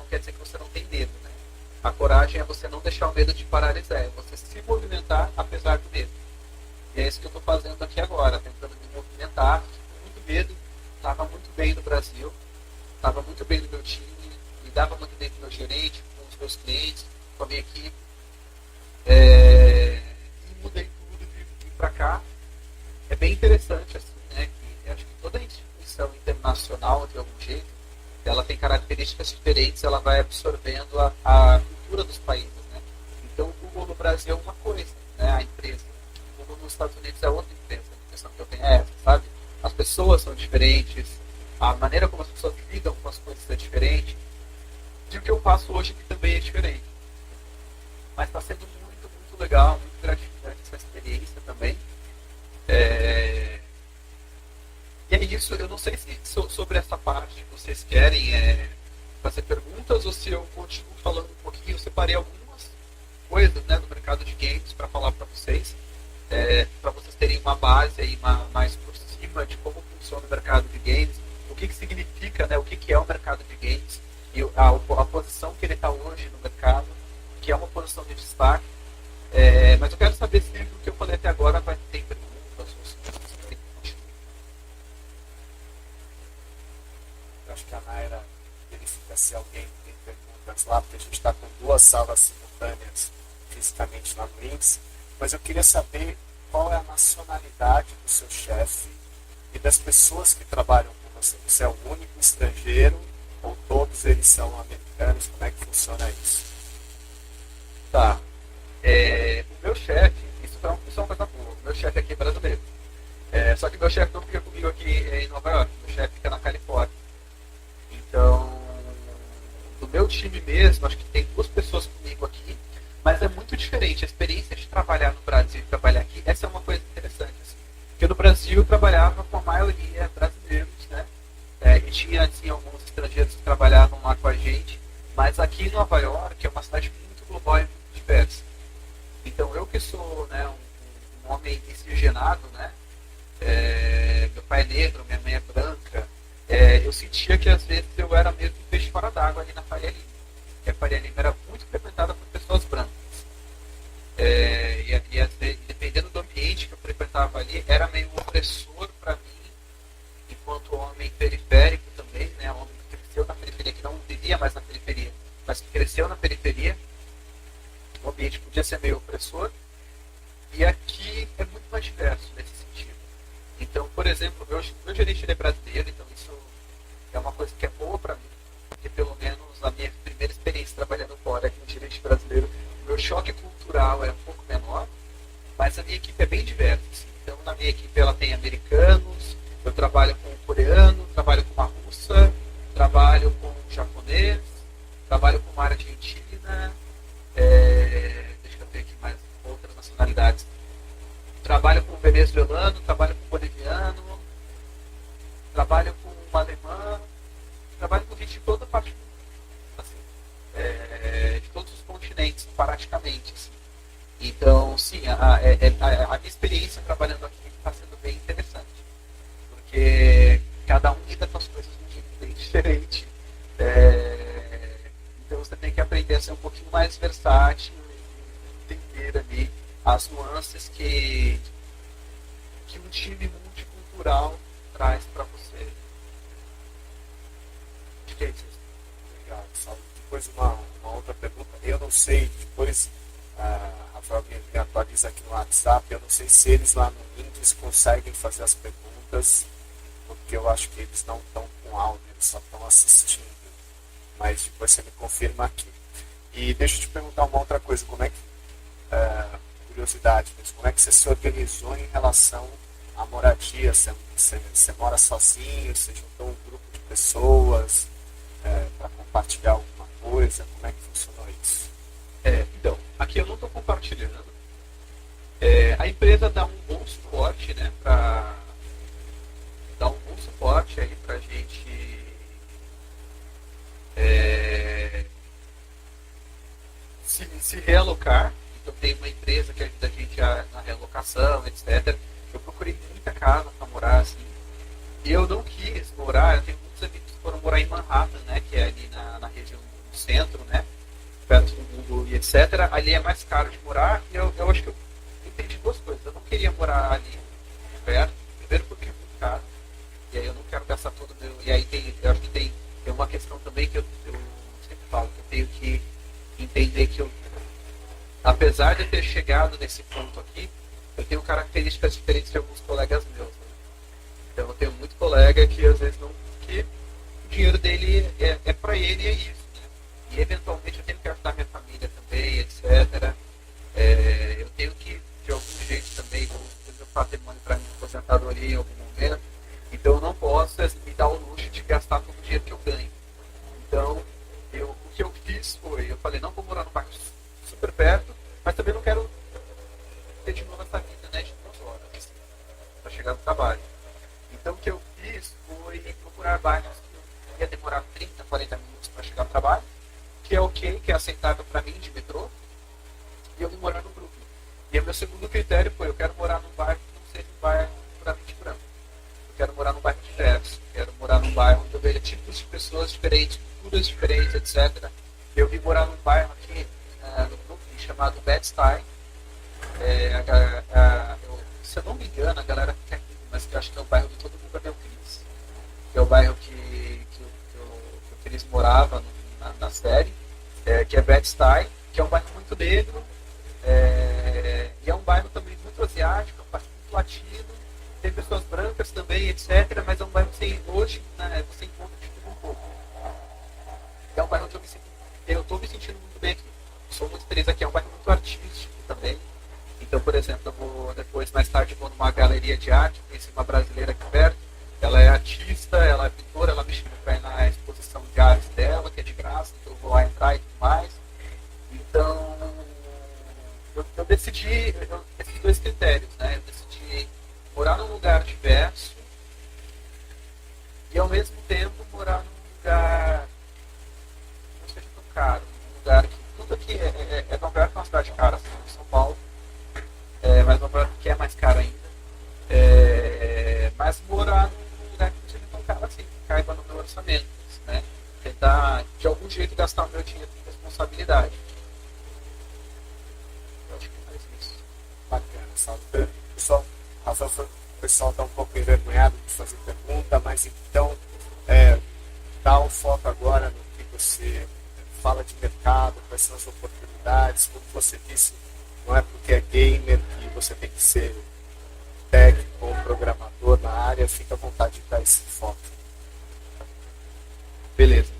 não quer dizer que você não tem medo, né? A coragem é você não deixar o medo te paralisar, é você se movimentar apesar do medo. E é isso que eu estou fazendo aqui agora, tentando me movimentar, com muito medo. Estava muito bem no Brasil, estava muito bem no meu time, me dava muito bem com o meu gerente, com os meus clientes, com a minha equipe. E mudei tudo de vir para cá. É bem interessante, assim, né? Que eu acho que toda instituição internacional, de algum jeito, ela tem características diferentes, ela vai absorvendo a cultura dos países, né? Então, o Google no Brasil é uma coisa, né? A empresa. O Google nos Estados Unidos é outra empresa. A impressão que eu tenho é essa, sabe? As pessoas são diferentes, a maneira como as pessoas lidam com as coisas é diferente. E o que eu faço hoje aqui também é diferente. Mas está sendo muito, muito legal, muito gratificante essa experiência também. E é isso, eu não sei se sobre essa parte vocês querem fazer perguntas ou se eu continuo falando um pouquinho. Eu separei algumas coisas, né, do mercado de games para falar para vocês, para vocês terem uma base aí mais por cima de como funciona o mercado de games, o que significa, né, o que é o mercado de games e a posição que ele está hoje no mercado, que é uma posição de destaque. Mas eu quero saber se o que eu falei até agora vai ter perguntas ou se você continua. Eu acho que a Naira verifica se alguém tem perguntas lá, porque a gente está com 2 salas simultâneas fisicamente lá no Links. Mas eu queria saber qual é a nacionalidade do seu chefe e das pessoas que trabalham com você. Você é o único estrangeiro ou todos eles são americanos? Como é que funciona isso? Tá. O meu chefe, isso é uma coisa boa. O meu chefe aqui é brasileiro. Só que o meu chefe não fica comigo aqui em Nova York. O meu chefe fica na Califórnia. Então, do meu time mesmo, acho que tem 2 pessoas comigo aqui. Mas é muito diferente. A experiência de trabalhar no Brasil e trabalhar aqui, essa é uma coisa interessante. Assim. Porque no Brasil eu trabalhava com a maioria brasileiros, né? E tinha assim, alguns estrangeiros que trabalhavam lá com a gente. Mas aqui em Nova York é uma cidade muito global e muito diversa. Então eu que sou, né, um homem miscigenado, né? Meu pai é negro, minha mãe é branca. Eu sentia que às vezes eu era mesmo um peixe fora d'água ali na Faria Lima. Porque a Faria Lima era muito frequentada por pessoas brancas. E às vezes, dependendo do ambiente que eu frequentava ali, era meio opressor para mim, enquanto homem periférico também, né? Homem que cresceu na periferia, que não vivia mais na periferia, mas que cresceu na periferia. O ambiente podia ser meio opressor. E aqui é muito mais diverso nesse sentido. Então, por exemplo, meu gerente ele é brasileiro, então isso é uma coisa que é boa para mim, porque pelo menos a minha primeira experiência trabalhando fora com um gerente brasileiro, o meu choque cultural era um pouco menor, mas a minha equipe é bem diversa. Assim. Então, na minha equipe ela tem americanos, eu trabalho com um coreano, trabalho com uma russa, trabalho com um japonês, trabalho com uma argentina, deixa eu ver aqui mais outras nacionalidades. Trabalho com um venezuelano, trabalho com um boliviano, trabalho com um alemão, trabalho com gente de toda parte do mundo, assim, de todos os continentes, praticamente. Assim. Então, sim, a minha experiência trabalhando aqui está sendo bem interessante, porque cada um lida com as coisas de um jeito bem diferente. Então você tem que aprender a ser um pouquinho mais versátil e entender ali as nuances que um time multicultural traz para você. Acho que é isso. Obrigado, Saulo. Depois uma outra pergunta. Eu não sei, depois a Rafael me atualiza aqui no WhatsApp, eu não sei se eles lá no Indes conseguem fazer as perguntas, porque eu acho que eles não estão com áudio, eles só estão assistindo. Mas depois você me confirma aqui. E deixa eu te perguntar uma outra coisa, como é que, curiosidade mesmo, como é que você se organizou em relação à moradia? Você mora sozinho, você juntou um grupo de pessoas para compartilhar alguma coisa, como é que funcionou isso? Então, aqui eu não estou compartilhando. A empresa dá um bom suporte, né, dá um bom suporte aí para a gente se realocar. Então tem uma empresa que ajuda a gente na realocação, etc. Eu procurei muita casa para morar assim. E eu não quis morar, eu tenho muitos amigos que foram morar em Manhattan, né, que é ali na região do centro, né? Perto do Google e etc. Ali é mais caro de morar e eu acho que eu entendi duas coisas. Eu não queria morar ali perto, primeiro porque é muito caro, e aí eu não quero gastar todo o meu... E aí eu acho que tem uma questão também que eu sempre falo, que eu tenho que entender que apesar de eu ter chegado nesse ponto aqui, eu tenho características diferentes de alguns colegas meus, né? Então eu tenho muito colega que às vezes não... que o dinheiro dele é para ele e é isso, né? E eventualmente eu tenho que ajudar minha família também, etc. Eu tenho que, de algum jeito também, fazer patrimônio para minha aposentadoria em algum momento. Então eu não posso me dar o luxo de gastar todo o dinheiro que eu ganho. Então, o que eu fiz foi, eu falei, não vou morar no bairro super perto, mas também não quero ter de novo essa vida, né, de 2 horas, assim, para chegar no trabalho. Então o que eu fiz foi procurar bairros que ia demorar 30, 40 minutos para chegar no trabalho, que é ok, que é aceitável para mim, de metrô, e eu vim morar no Brooklyn. E o meu segundo critério foi, eu quero morar num bairro que não seja um bairro puramente branco. Eu quero morar num bairro diverso, quero morar num bairro onde eu veja tipos de pessoas diferentes, culturas diferentes, etc. Eu vim morar num bairro aqui, no Brooklyn, chamado Bed-Stuy. Se eu não me engano, a galera fica aqui, mas que eu acho que é o bairro de todo mundo é meu Cris. Que é o bairro que o Cris morava na série, que é Bed-Stuy, que é um bairro muito negro, e é um bairro também muito asiático, é um bairro muito latino, tem pessoas brancas também, etc. Mas é um bairro que hoje, né, você encontra de tudo um pouco. É um bairro onde eu estou me sentindo muito bem aqui. Sou muito feliz aqui, é um bairro muito artístico também. Então, por exemplo, eu vou depois, mais tarde, vou numa galeria de arte, conheci uma brasileira aqui perto. Ela é artista, ela é pintora, ela me chamou para ir na exposição de arte dela, que é de graça, então eu vou lá entrar e tudo mais. Então, eu decidi esses 2 critérios, né? Eu decidi morar num lugar diverso e, ao mesmo tempo, morar num lugar que não seja tão caro, num lugar que tudo aqui Nova York é uma cidade cara, assim, São Paulo, mas Nova York é mais cara ainda, mas morar num lugar que não seja tão caro assim, que caiba no meu orçamento, né? Tentar, de algum jeito, gastar o meu dinheiro com responsabilidade. Eu acho que é mais isso. Bacana, Saulo. Pessoal, o pessoal está um pouco envergonhado de fazer pergunta, mas então dá um foco agora no que você fala de mercado, quais são as oportunidades. Como você disse, não é porque é gamer que você tem que ser técnico ou programador na área. Fica à vontade de dar esse foco. Beleza.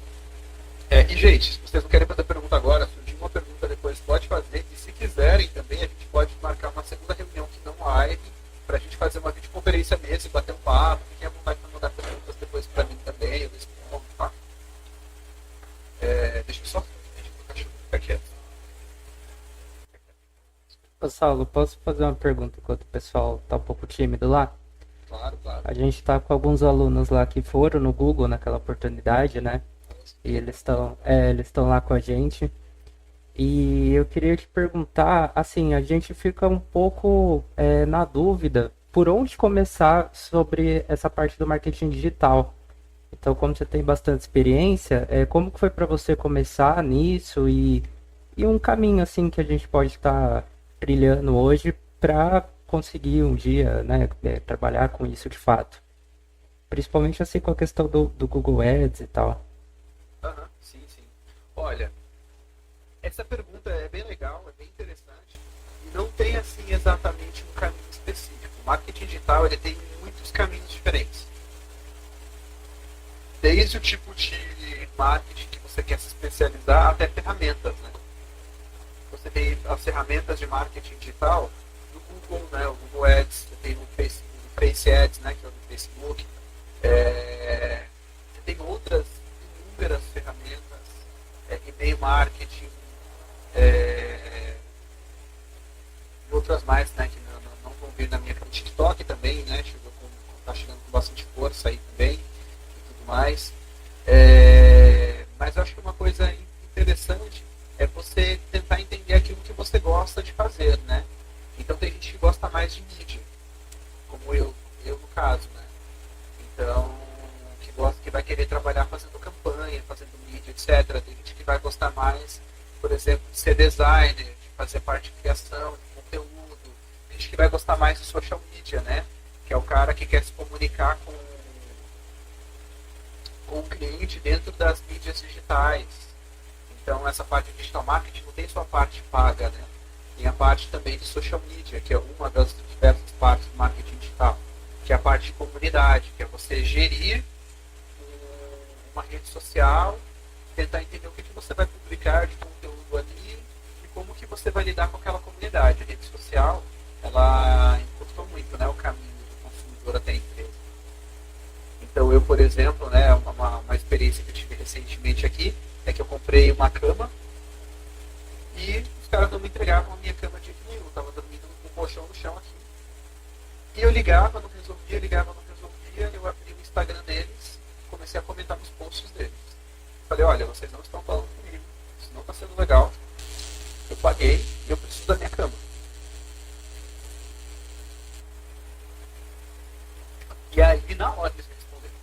E, gente, se vocês não querem fazer pergunta agora, surgir uma pergunta depois, pode fazer. E se quiserem também, a gente pode marcar uma segunda reunião que não live, para a gente fazer uma videoconferência mesmo e bater um papo. Fiquem à vontade para mandar perguntas depois para mim também, eu respondo, tá? Deixa eu só pedir pro cachorro ficar quieto. Ô, Saulo, posso fazer uma pergunta enquanto o pessoal tá um pouco tímido lá? Claro, claro. A gente tá com alguns alunos lá que foram no Google naquela oportunidade, né? E eles estão lá com a gente. E eu queria te perguntar, assim, a gente fica um pouco na dúvida por onde começar sobre essa parte do marketing digital. Então, como você tem bastante experiência, como que foi para você começar nisso e um caminho assim que a gente pode estar trilhando hoje para conseguir um dia, né, trabalhar com isso de fato? Principalmente assim com a questão do Google Ads e tal. Sim, sim. Olha, essa pergunta é bem legal, é bem interessante e não tem assim exatamente um caminho específico. O marketing digital ele tem muitos caminhos diferentes. Desde o tipo de marketing que você quer se especializar até ferramentas, né? Você tem as ferramentas de marketing digital do Google, né? O Google Ads, você tem o Face Ads, né? Que é o do Facebook. Você tem outras inúmeras ferramentas, e-mail marketing, e outras mais, né? Que não vão vir na minha frente. TikTok também, né? Está chegando com bastante força aí também e tudo mais. Mas eu acho que uma coisa interessante é você tentar entender aquilo que você gosta de fazer, né? Então tem gente que gosta mais de mídia, como eu no caso, né? Então, que vai querer trabalhar fazendo campanha, fazendo mídia, etc. Tem gente que vai gostar gostar mais, por exemplo, de ser designer, de fazer parte de criação, de conteúdo. Tem gente que vai gostar mais de social media, né? Que é o cara que quer se comunicar com o cliente dentro das mídias digitais. Então, essa parte de digital marketing não tem só a parte paga, né? Tem a parte também de social media, que é uma das diversas partes do marketing digital, que é a parte de comunidade, que é você gerir uma rede social, tentar entender o que você vai publicar de conteúdo ali e como que você vai lidar com aquela comunidade. A rede social, ela encurtou muito, né, o caminho do consumidor até a empresa. Então, eu, por exemplo, né, uma experiência que eu tive recentemente aqui, é que eu comprei uma cama e os caras não me entregavam a minha cama de equilíbrio. Eu estava dormindo com o colchão no chão aqui. E eu ligava, não resolvia, eu abri o Instagram deles, comecei a comentar nos posts deles. Falei, olha, vocês não estão falando comigo, isso não está sendo legal, eu paguei e eu preciso da minha cama. E aí, na hora, eles me responderam.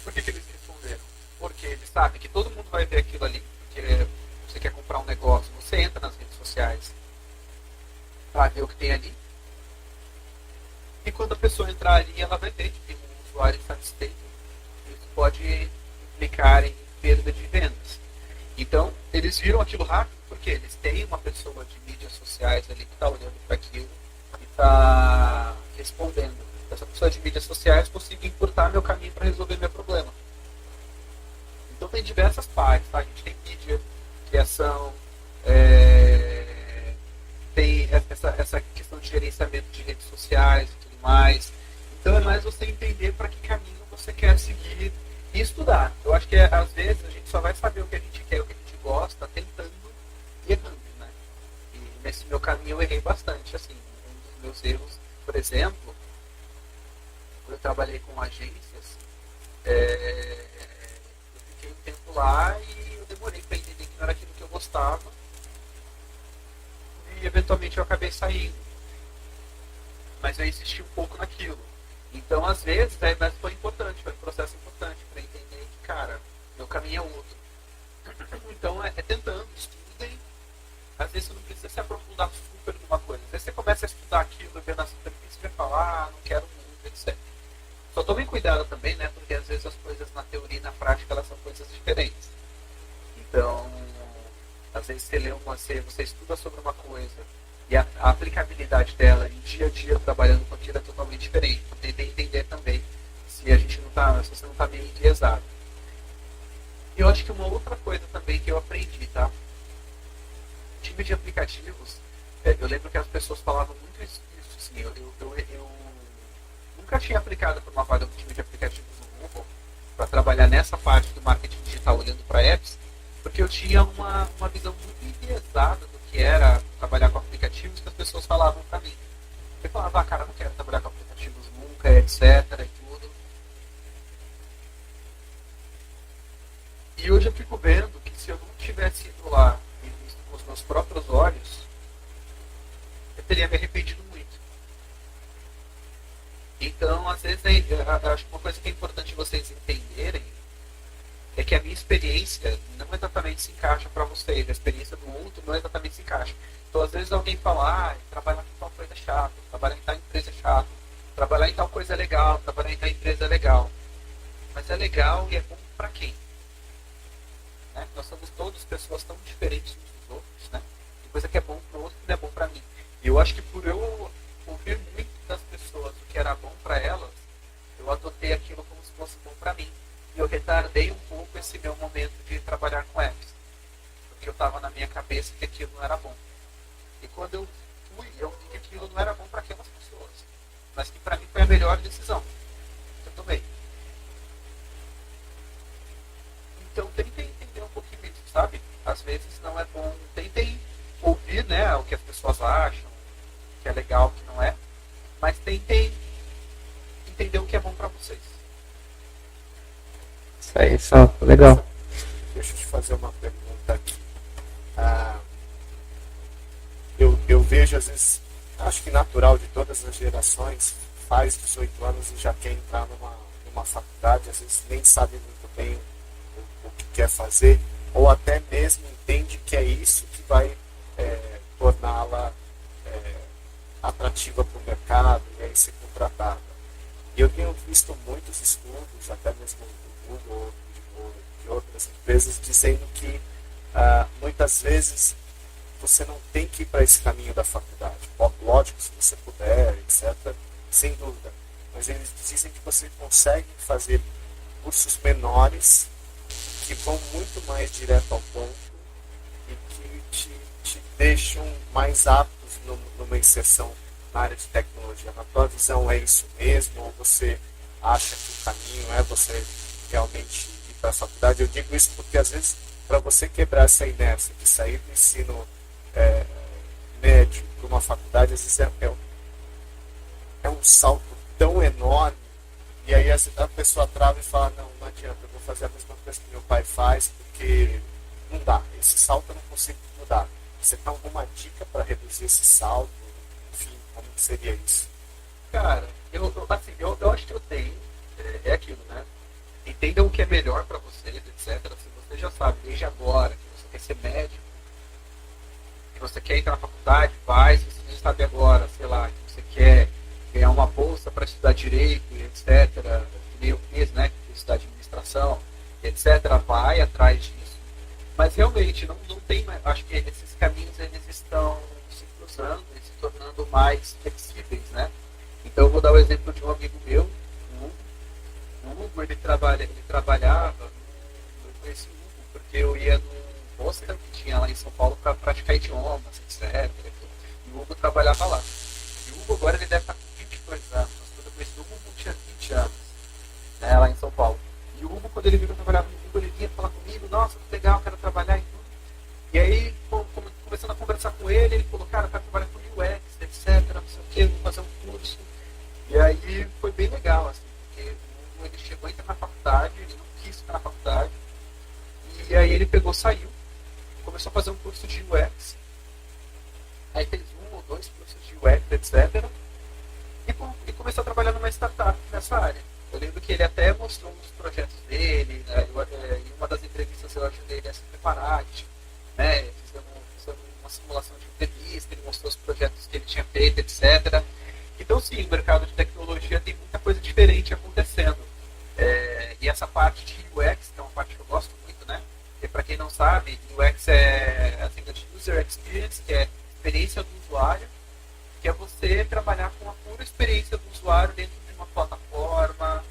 Por que eles responderam? Porque eles sabem que todo mundo vai ver aquilo ali, porque você quer comprar um negócio, você entra nas redes sociais para ver o que tem ali. E quando a pessoa entrar ali, ela vai ver que tem um usuário insatisfeito. Isso pode implicar em perda de vendas. Então, eles viram aquilo rápido porque eles têm uma pessoa de mídias sociais ali que está olhando para aquilo e está respondendo. Essa pessoa de mídias sociais consigo encurtar meu caminho para resolver meu problema. Então, tem diversas partes, tá? A gente tem mídia, criação, tem essa questão de gerenciamento de redes sociais e tudo mais. Então é mais você entender para que caminho você quer seguir e estudar. Eu acho que às vezes a gente só vai saber o que a gente quer, o que a gente gosta, tentando e errando, né? E nesse meu caminho eu errei bastante, assim. Um dos meus erros, por exemplo, quando eu trabalhei com agências, eu fiquei um tempo lá e eu demorei para entender que não era aquilo que eu gostava. E eventualmente eu acabei saindo. Mas eu insisti um pouco naquilo. Então, às vezes, mas foi importante, foi um processo importante para entender que, cara, meu caminho é outro. Então, é tentando, estudem. Às vezes você não precisa se aprofundar super numa coisa. Às vezes você começa a estudar aquilo e ver na superfície e vai falar, não quero muito, etc. Só tomem cuidado também, né? Porque às vezes as coisas na teoria e na prática, elas são coisas diferentes. Então, às vezes você estuda sobre uma coisa e a aplicabilidade dela em dia a dia trabalhando com aquilo é totalmente diferente. Tentei entender também se você não está meio enviesado. E eu acho que uma outra coisa também que eu aprendi, tá? Time de aplicativos, eu lembro que as pessoas falavam muito isso assim, eu nunca tinha aplicado para uma vaga do time de aplicativos no Google para trabalhar nessa parte do marketing digital olhando para apps, porque eu tinha uma visão muito enviesada do que era trabalhar com aplicativos que as pessoas falavam para mim. Eu falava, cara, eu não quero trabalhar com aplicativos nunca, etc. e tudo. E hoje eu fico vendo que se eu não tivesse ido lá e visto com os meus próprios olhos, eu teria me arrependido muito. Então, às vezes, eu acho que uma coisa que é importante vocês entenderem é que a minha experiência não exatamente se encaixa para vocês, a experiência do outro não exatamente se encaixa. Então, às vezes, alguém fala, trabalhar com tal coisa é chato, trabalhar em tal empresa é chato, trabalhar em tal coisa é legal, trabalhar em tal empresa é legal. Mas é legal e é bom para quem? Né? Nós somos todos pessoas tão diferentes uns dos outros, né? Tem coisa que é bom para o outro que não é bom para mim. E eu acho que por eu ouvir muito das pessoas o que era bom para elas, eu adotei aquilo como se fosse bom para mim. E eu retardei um pouco esse meu momento de trabalhar com apps. Porque eu estava na minha cabeça que aquilo não era bom. E quando eu vi que aquilo não era bom para aquelas pessoas. Mas que para mim foi a melhor decisão que eu tomei. Então tentem entender um pouquinho isso, sabe? Às vezes não é bom. Tentem ouvir, né, o que as pessoas acham, que é legal, o que não é. Mas tentem entender o que é bom para vocês. Isso aí, só legal. Deixa eu te fazer uma pergunta aqui. Eu vejo, às vezes, acho que natural de todas as gerações, faz 18 anos e já quer entrar numa faculdade, às vezes nem sabe muito bem o que quer fazer, ou até mesmo entende que é isso que vai torná-la atrativa para o mercado e aí ser contratada. E eu tenho visto muitos estudos, até mesmo do Google ou de outras empresas, dizendo que muitas vezes você não tem que ir para esse caminho da faculdade. Lógico, se você puder, etc., sem dúvida. Mas eles dizem que você consegue fazer cursos menores que vão muito mais direto ao ponto e que te deixam mais aptos numa inserção na área de tecnologia. Na tua visão é isso mesmo? Ou você acha que o caminho é você realmente ir para a faculdade? Eu digo isso porque às vezes para você quebrar essa inércia de sair do ensino médio para uma faculdade, às vezes é um salto tão enorme, e aí a pessoa trava e fala, não adianta, eu vou fazer a mesma coisa que meu pai faz, porque não dá, esse salto eu não consigo mudar. Você tem alguma dica para reduzir esse salto? Enfim, como seria isso? Cara, eu acho que eu tenho, é aquilo, né? Entendam o que é melhor para vocês, etc. Se você já sabe desde agora que você quer ser médico, que você quer entrar na faculdade, vai. Se você já sabe agora, sei lá, que você quer ganhar uma bolsa para estudar direito, etc., que nem eu fiz, né? Que estudar administração, etc., vai atrás disso. Mas realmente, não tem mais. Acho que esses caminhos eles estão se cruzando e se tornando mais flexíveis, né? Então, eu vou dar o exemplo de um amigo meu, o Hugo, ele trabalhava, eu conheci o Hugo, porque eu ia no hostel que tinha lá em São Paulo para praticar idiomas, etc. E o Hugo trabalhava lá. E o Hugo agora ele deve estar com 22 anos. Quando eu conheci o Hugo, tinha 20 anos, né, lá em São Paulo. E o Hugo, quando ele viu que eu trabalhava no Hugo, ele vinha falar comigo, nossa, que legal, quero trabalhar e tudo. E aí, começando a conversar com ele, ele falou, cara, eu quero trabalhar com UX, etc, não sei o que, vou fazer um curso. E aí foi bem legal, assim, porque o Hugo, ele chegou a entrar na faculdade, ele não quis ficar na faculdade. E aí ele saiu, começou a fazer um curso de UX. Aí fez 1 ou 2 cursos de UX, etc. E começou a trabalhar numa startup nessa área. Eu lembro que ele até mostrou um dos projetos dele, né? Em uma das entrevistas eu ajudei ele a se preparar, né? Fizemos uma simulação de entrevista, ele mostrou os projetos que ele tinha feito, etc. Então sim, o mercado de tecnologia tem muita coisa diferente acontecendo. E essa parte de UX, que é uma parte que eu gosto muito, né? E para quem não sabe, UX é a sigla de User Experience, que é experiência do usuário, que é você trabalhar com a pura experiência do usuário dentro de uma plataforma,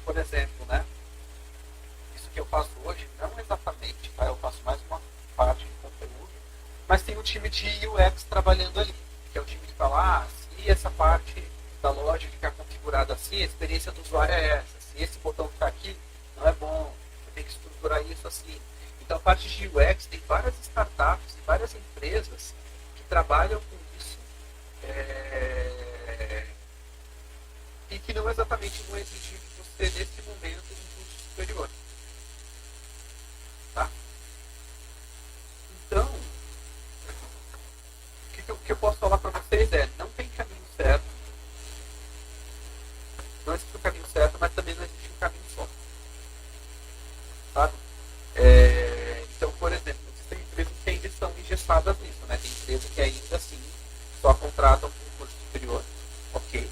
por exemplo, né? Isso que eu faço hoje, não exatamente, tá? Eu faço mais uma parte de conteúdo, mas tem um time de UX trabalhando ali, que é o time que fala, se essa parte da loja ficar configurada assim, a experiência do usuário é essa, se esse botão ficar aqui, não é bom, você tem que estruturar isso assim. Então, a parte de UX, tem várias startups e várias empresas que trabalham com isso e que não exatamente vão exigir de você, nesse momento, um curso superior. Tá? Então, o que eu posso falar para vocês é, não tem caminho certo. Não existe um caminho certo, mas também não existe um caminho só. Sabe? Então, por exemplo, existem empresas que ainda estão engessadas nisso, né? Tem empresas que ainda assim só contratam um curso superior, ok.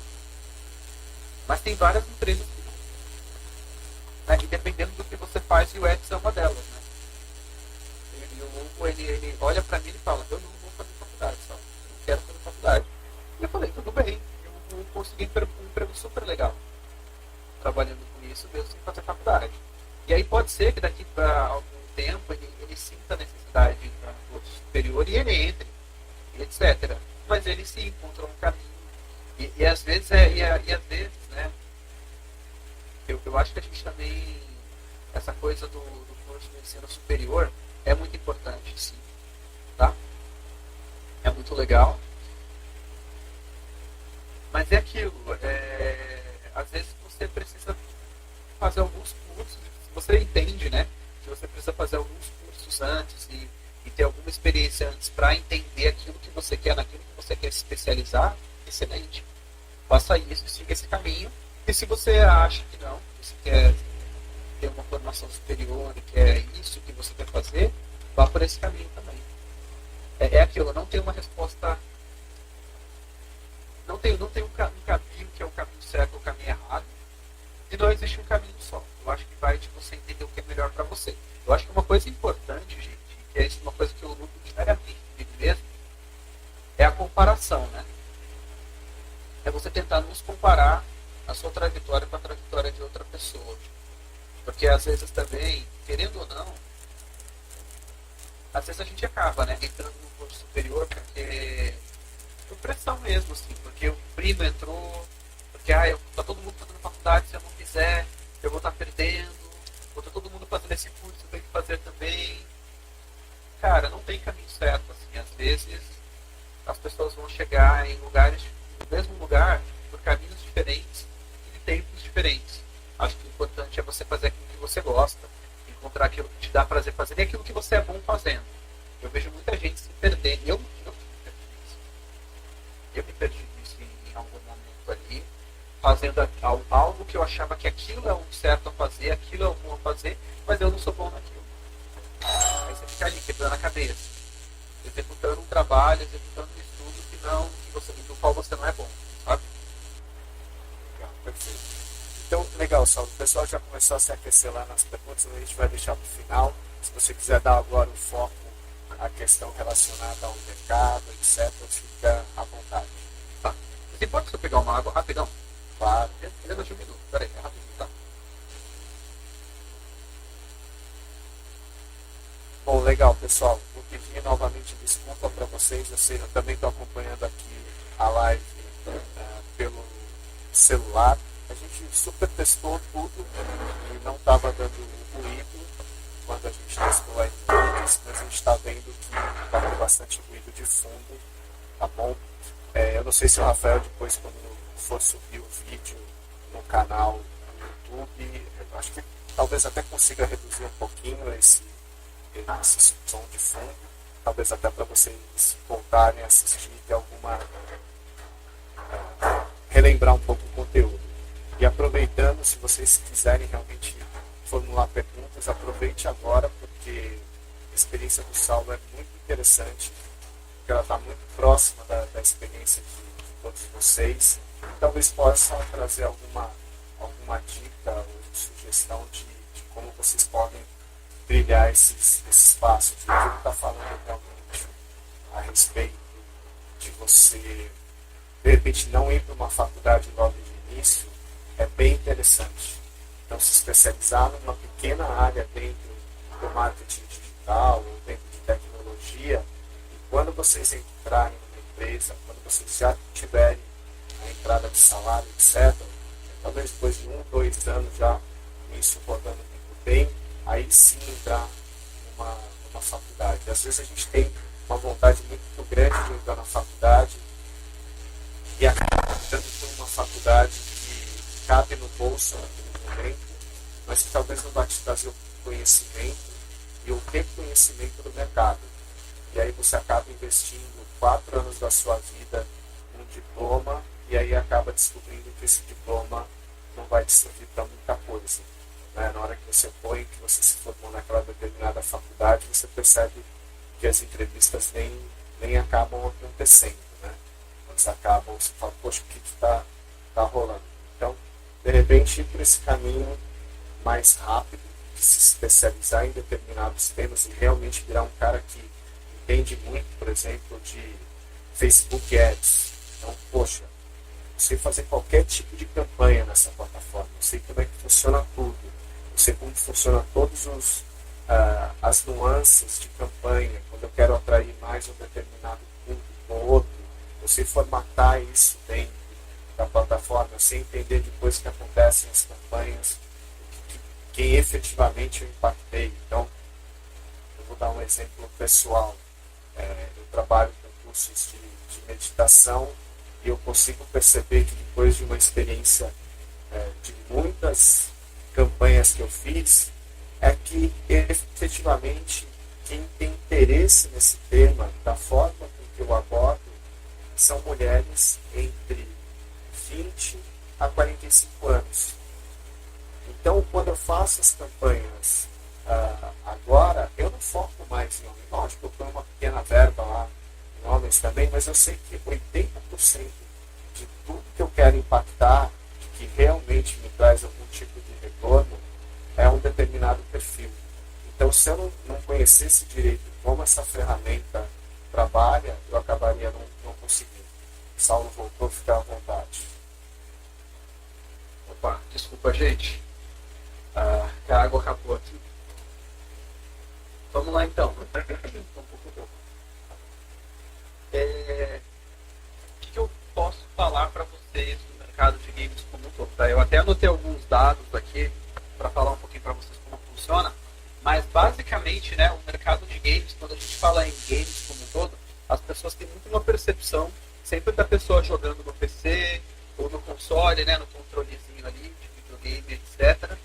Mas tem várias empresas que não. Né? E dependendo do que você faz, o UX é uma delas, né? E o Hugo, ele olha pra mim e fala, eu não vou fazer faculdade, só. Eu não quero fazer faculdade. E eu falei, tudo bem. Eu consegui um emprego super legal, trabalhando com isso, mesmo sem fazer faculdade. E aí pode ser que daqui para algum tempo ele sinta a necessidade de entrar no curso superior e ele entre, etc. Mas ele se encontra um caminho. E às vezes, às vezes, né? Eu acho que a gente também, essa coisa do curso de ensino superior é muito importante, sim. Tá? É muito legal. Mas é aquilo, às vezes você precisa fazer alguns cursos, se você entende, né, que você precisa fazer alguns cursos antes e ter alguma experiência antes para entender aquilo que você quer, naquilo que você quer se especializar, excelente. Faça isso e siga esse caminho. E se você acha que não, você quer ter uma formação superior e que é isso que você quer fazer, vá por esse caminho também. É aquilo, não tem uma resposta, não tem um caminho que é o caminho certo ou o caminho errado, e não existe um caminho só. Eu acho que vai de você entender o que é melhor para você. Eu acho que uma coisa importante, gente, que é isso, uma coisa que eu luto diariamente comigo mesmo, é a comparação, né? É você tentar nos comparar a sua trajetória com a trajetória de outra pessoa. Porque às vezes também, querendo ou não, às vezes a gente acaba, né, entrando no curso superior porque por pressão mesmo, assim, porque o primo entrou, porque tá todo mundo fazendo faculdade, se eu não fizer, eu vou estar perdendo, ou tá todo mundo fazendo esse curso, eu tenho que fazer também. Cara, não tem caminho certo, assim, às vezes as pessoas vão chegar em lugares, no mesmo lugar, por caminhos diferentes e de tempos diferentes. Acho que o importante é você fazer aquilo que você gosta, encontrar aquilo que te dá prazer fazer e aquilo que você é bom fazendo. Eu vejo muita gente se perdendo. Eu me perdi nisso em algum momento ali, fazendo algo que eu achava que aquilo é o certo a fazer, aquilo é o bom a fazer, mas eu não sou bom naquilo. Aí você fica ali quebrando a cabeça, executando um trabalho, executando um estudo do qual você não é bom, sabe? Legal, perfeito. Então, legal, Saulo. O pessoal já começou a se aquecer lá nas perguntas, a gente vai deixar para o final. Se você quiser dar agora um foco à questão relacionada ao mercado, etc., fica à vontade. Tá. Você pode só pegar uma água rapidão? Claro. Menos de um minuto. Peraí, é rapidinho, tá? Bom, legal, pessoal. Vou pedir novamente desculpa para vocês. Eu também estou acompanhando aqui a live pelo celular. A gente super testou tudo e não estava dando ruído quando a gente testou aí antes, mas a gente está vendo que está com bastante ruído de fundo, tá bom? Eu não sei se o Rafael depois, quando for subir o vídeo no canal do YouTube, eu acho que talvez até consiga reduzir um pouquinho esse som de fundo, talvez até para vocês voltarem a assistir de alguma relembrar um pouco o conteúdo. E aproveitando, se vocês quiserem realmente formular perguntas, aproveite agora, porque a experiência do Saulo é muito interessante, porque ela está muito próxima da experiência de todos vocês, e talvez possa trazer alguma dica ou sugestão de como vocês podem trilhar esses passos. O que ele está falando realmente a respeito de você, de repente, não ir para uma faculdade logo de início, é bem interessante. Então, se especializar numa pequena área dentro do marketing digital ou dentro de tecnologia, e quando vocês entrarem numa empresa, quando vocês já tiverem a entrada de salário, etc., talvez depois de 1, 2 anos já isso rodando muito bem, aí sim entrar numa faculdade. Às vezes a gente tem uma vontade muito grande de entrar na faculdade e acaba entrando por uma faculdade que cabe no bolso naquele momento, mas que talvez não vai te trazer o conhecimento e o reconhecimento do mercado. E aí você acaba investindo 4 anos da sua vida num diploma e aí acaba descobrindo que esse diploma não vai te servir para muita coisa. Né? Na hora que você põe, que você se formou naquela determinada faculdade, você percebe que as entrevistas nem acabam acontecendo. Né? Elas acabam, você fala, poxa, o que está rolando? Então, de repente, ir por esse caminho mais rápido, de se especializar em determinados temas e realmente virar um cara que entende muito, por exemplo, de Facebook Ads. Então, poxa, eu sei fazer qualquer tipo de campanha nessa plataforma, eu sei como é que funciona tudo, eu sei como funciona todos as nuances de campanha, quando eu quero atrair mais um determinado público ou outro, eu sei formatar isso dentro da plataforma, eu sei entender depois que acontecem as campanhas, quem efetivamente eu impactei. Então, eu vou dar um exemplo pessoal. Eu trabalho com cursos de meditação e eu consigo perceber que depois de uma experiência de muitas campanhas que eu fiz, é que efetivamente quem tem interesse nesse tema, da forma com que eu abordo, são mulheres entre 20 a 45 anos. Então, quando eu faço as campanhas agora, eu não foco mais em homens. Lógico, eu ponho uma pequena verba lá em homens também, mas eu sei que 80% de tudo que eu quero impactar, que realmente me traz algum tipo de retorno, é um determinado perfil. Então, se eu não conhecesse direito como essa ferramenta trabalha, eu acabaria não conseguindo. Saulo voltou, fica à vontade. Opa, desculpa, gente. A água acabou aqui. Vamos lá, então. O que eu posso falar para vocês do mercado de games como um todo? Tá? Eu até anotei alguns dados aqui para falar um pouquinho para vocês como funciona, mas basicamente, né, o mercado de games, quando a gente fala em games como um todo, as pessoas têm muito uma percepção sempre da pessoa jogando no PC ou no console, né, no controlezinho ali, de videogame, etc.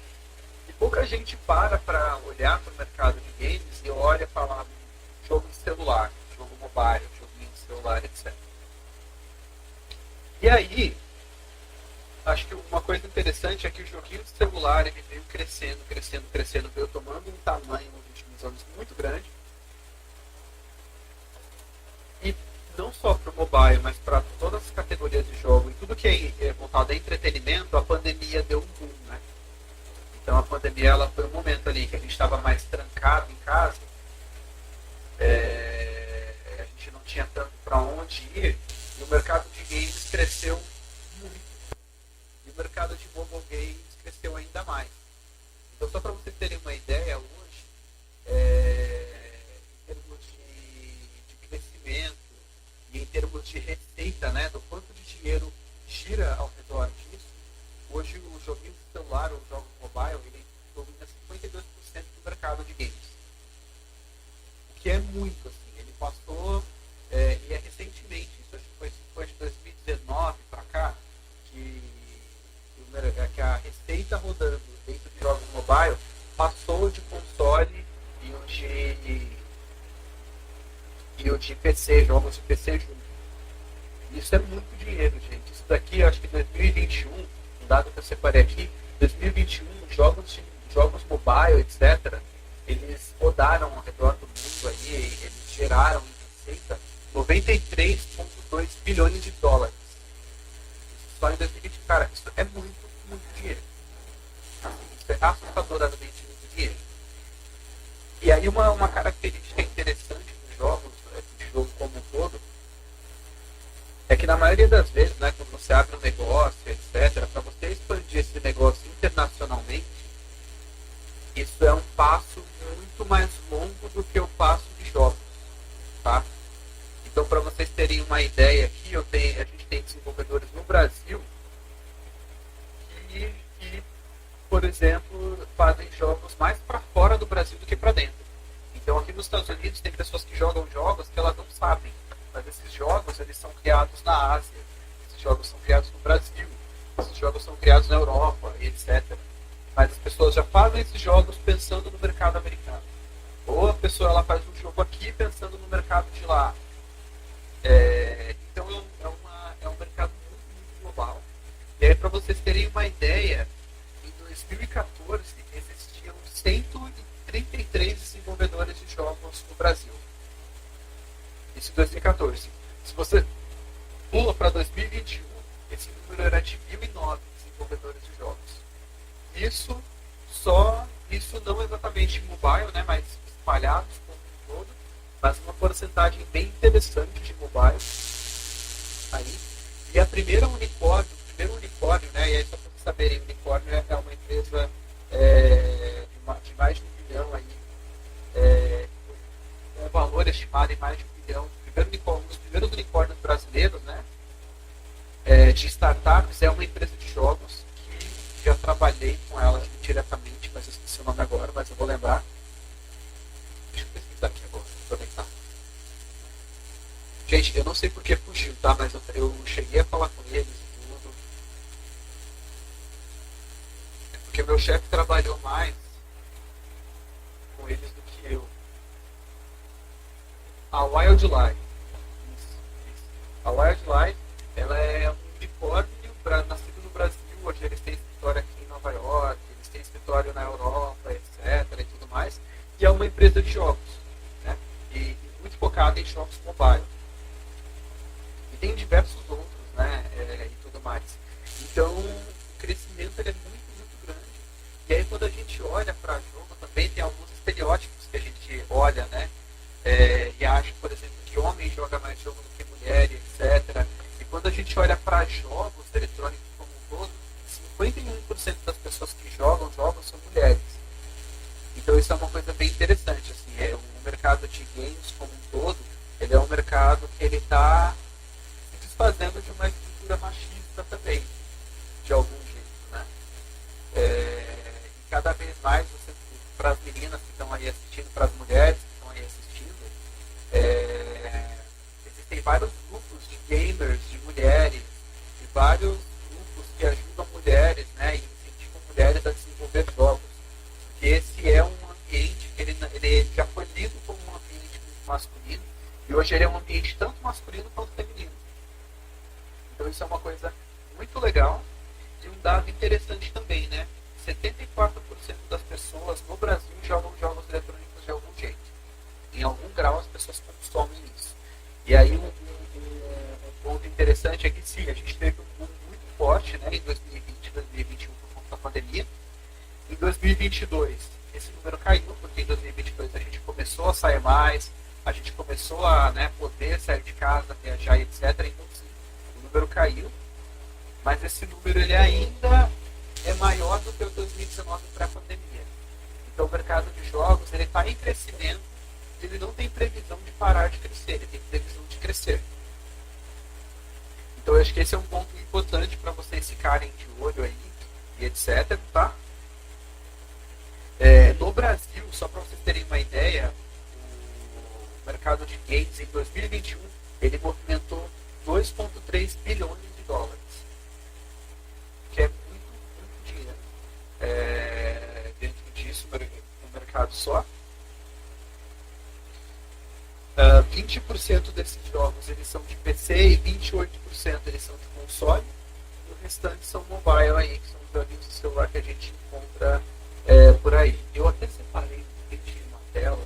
E pouca gente para olhar para o mercado de games e olha e fala jogo de celular, jogo mobile, joguinho de celular, etc. E aí, acho que uma coisa interessante é que o joguinho de celular ele veio crescendo, veio tomando um tamanho nos últimos anos muito grande. E não só para o mobile, mas para todas as categorias de jogo e tudo que é voltado a entretenimento, a pandemia deu um boom, né? Então a pandemia ela foi um momento ali que a gente estava mais trancado em casa, a gente não tinha tanto para onde ir, e o mercado de games cresceu muito. E o mercado de mobile games cresceu ainda mais. Então, só para vocês terem uma ideia, hoje, em termos de crescimento e em termos de receita, né, do quanto de dinheiro gira ao redor disso, hoje o joguinho de celular, os jogos mobile, ele domina 52% do mercado de games. O que é muito, assim. Ele passou, e é recentemente, isso acho que foi de 2019 para cá, que a receita rodando dentro de jogos mobile passou de console e o de PC, jogos de PC junto. Isso é muito dinheiro, gente. Isso daqui, eu acho que 2021, um dado que eu separei aqui, 2021, jogos mobile, etc., eles rodaram ao redor do mundo aí, eles geraram em receita 93,2 bilhões de dólares. Isso só em 2020, cara, isso é muito dinheiro. Isso é assustadoramente muito dinheiro. E aí uma característica interessante dos jogos, de jogo como um todo, é que na maioria das vezes, né, quando você abre um negócio, etc., para você expandir esse negócio internacionalmente, isso é um passo muito mais longo do que o passo de jogos, tá? Então, para vocês terem uma ideia aqui, a gente tem desenvolvedores no Brasil que, por exemplo, fazem jogos mais para fora do Brasil do que para dentro. Então, aqui nos Estados Unidos tem pessoas que jogam jogos que elas não sabem, mas esses jogos eles são criados na Ásia, esses jogos são criados no Brasil, esses jogos são criados na Europa, e etc. Mas as pessoas já fazem esses jogos pensando no mercado americano. Ou a pessoa ela faz um jogo aqui pensando no mercado de lá. Então é um mercado muito global. E aí, para vocês terem uma ideia, em 2014 existiam 133 desenvolvedores de jogos no Brasil. Isso em 2014. Se você pula para 2021, esse número era de 1.009 desenvolvedores de jogos. Isso não exatamente mobile, né, mas espalhados como um todo, mas uma porcentagem bem interessante de mobile aí. E o primeiro unicórnio, né, e aí só para vocês saberem, unicórnio é uma empresa de mais de 1 bilhão aí, com valor estimado em mais de 1 bilhão. Um dos primeiros unicórnios brasileiros, né, de startups, é uma empresa de jogos que já trabalhei com ela diretamente, mas eu esqueci o nome agora, mas eu vou lembrar. Deixa eu pesquisar aqui agora, aproveitar. Gente, eu não sei porque fugiu, tá? Mas eu cheguei a falar com eles e tudo. É porque meu chefe trabalhou mais com eles do que eu. A Wildlife. Isso. A Wildlife, ela é um unicórnio nascido no Brasil. Hoje eles têm escritório aqui em Nova York, eles têm escritório na Europa, etc. e tudo mais, e é uma empresa de jogos, né? E muito focada em jogos mobile. E tem diversos outros, né? E tudo mais. Então, o crescimento ele é muito, muito grande. E aí, quando a gente olha para jogo, também tem alguns estereótipos que a gente olha, né? E acha, por exemplo, que homem joga mais jogo do que mulher, etc. E quando a gente olha para jogos eletrônicos como um todo, 51% das pessoas que jogam jogos são mulheres. Então isso é uma coisa bem interessante. Assim, o mercado de games como um todo, ele é um mercado que ele está se desfazendo de uma estrutura machista também, de algum jeito, né? E cada vez mais, para as meninas que estão aí assistindo, para as mulheres que estão aí assistindo, existem vários grupos de gamers, de mulheres, e vários grupos que ajudam mulheres, né, e incentivam mulheres a desenvolver jogos. Porque esse é um ambiente que ele já foi lido como um ambiente muito masculino, e hoje ele é um ambiente tanto masculino quanto feminino. Então isso é uma coisa muito legal, e um dado interessante também, né? 74% das pessoas no Brasil jogam jogos eletrônicos de algum jeito. Em algum grau as pessoas consomem isso. E aí um ponto interessante é que sim, a gente teve um boom muito forte, né, em 2020, 2021 por conta da pandemia. Em 2022 esse número caiu, porque em 2022 a gente começou a sair mais, a gente começou a, né, poder sair de casa, viajar, etc. Então sim, o número caiu, mas esse número ele ainda é maior do que o 2019 pré-pandemia. Então o mercado de jogos ele está em crescimento, ele não tem previsão de parar de crescer, ele tem previsão de crescer. Então eu acho que esse é um ponto importante para vocês ficarem de olho aí, e etc. Tá? No Brasil, só para vocês terem uma ideia, o mercado de games em 2021 ele movimentou 2,3 bilhões de dólares, que é muito dinheiro. Dentro disso, no mercado só. 20% desses jogos eles são de PC e 28% eles são de console, e o restante são mobile aí, que são joguinhos de celular que a gente encontra por aí. Eu até separei um vídeo na tela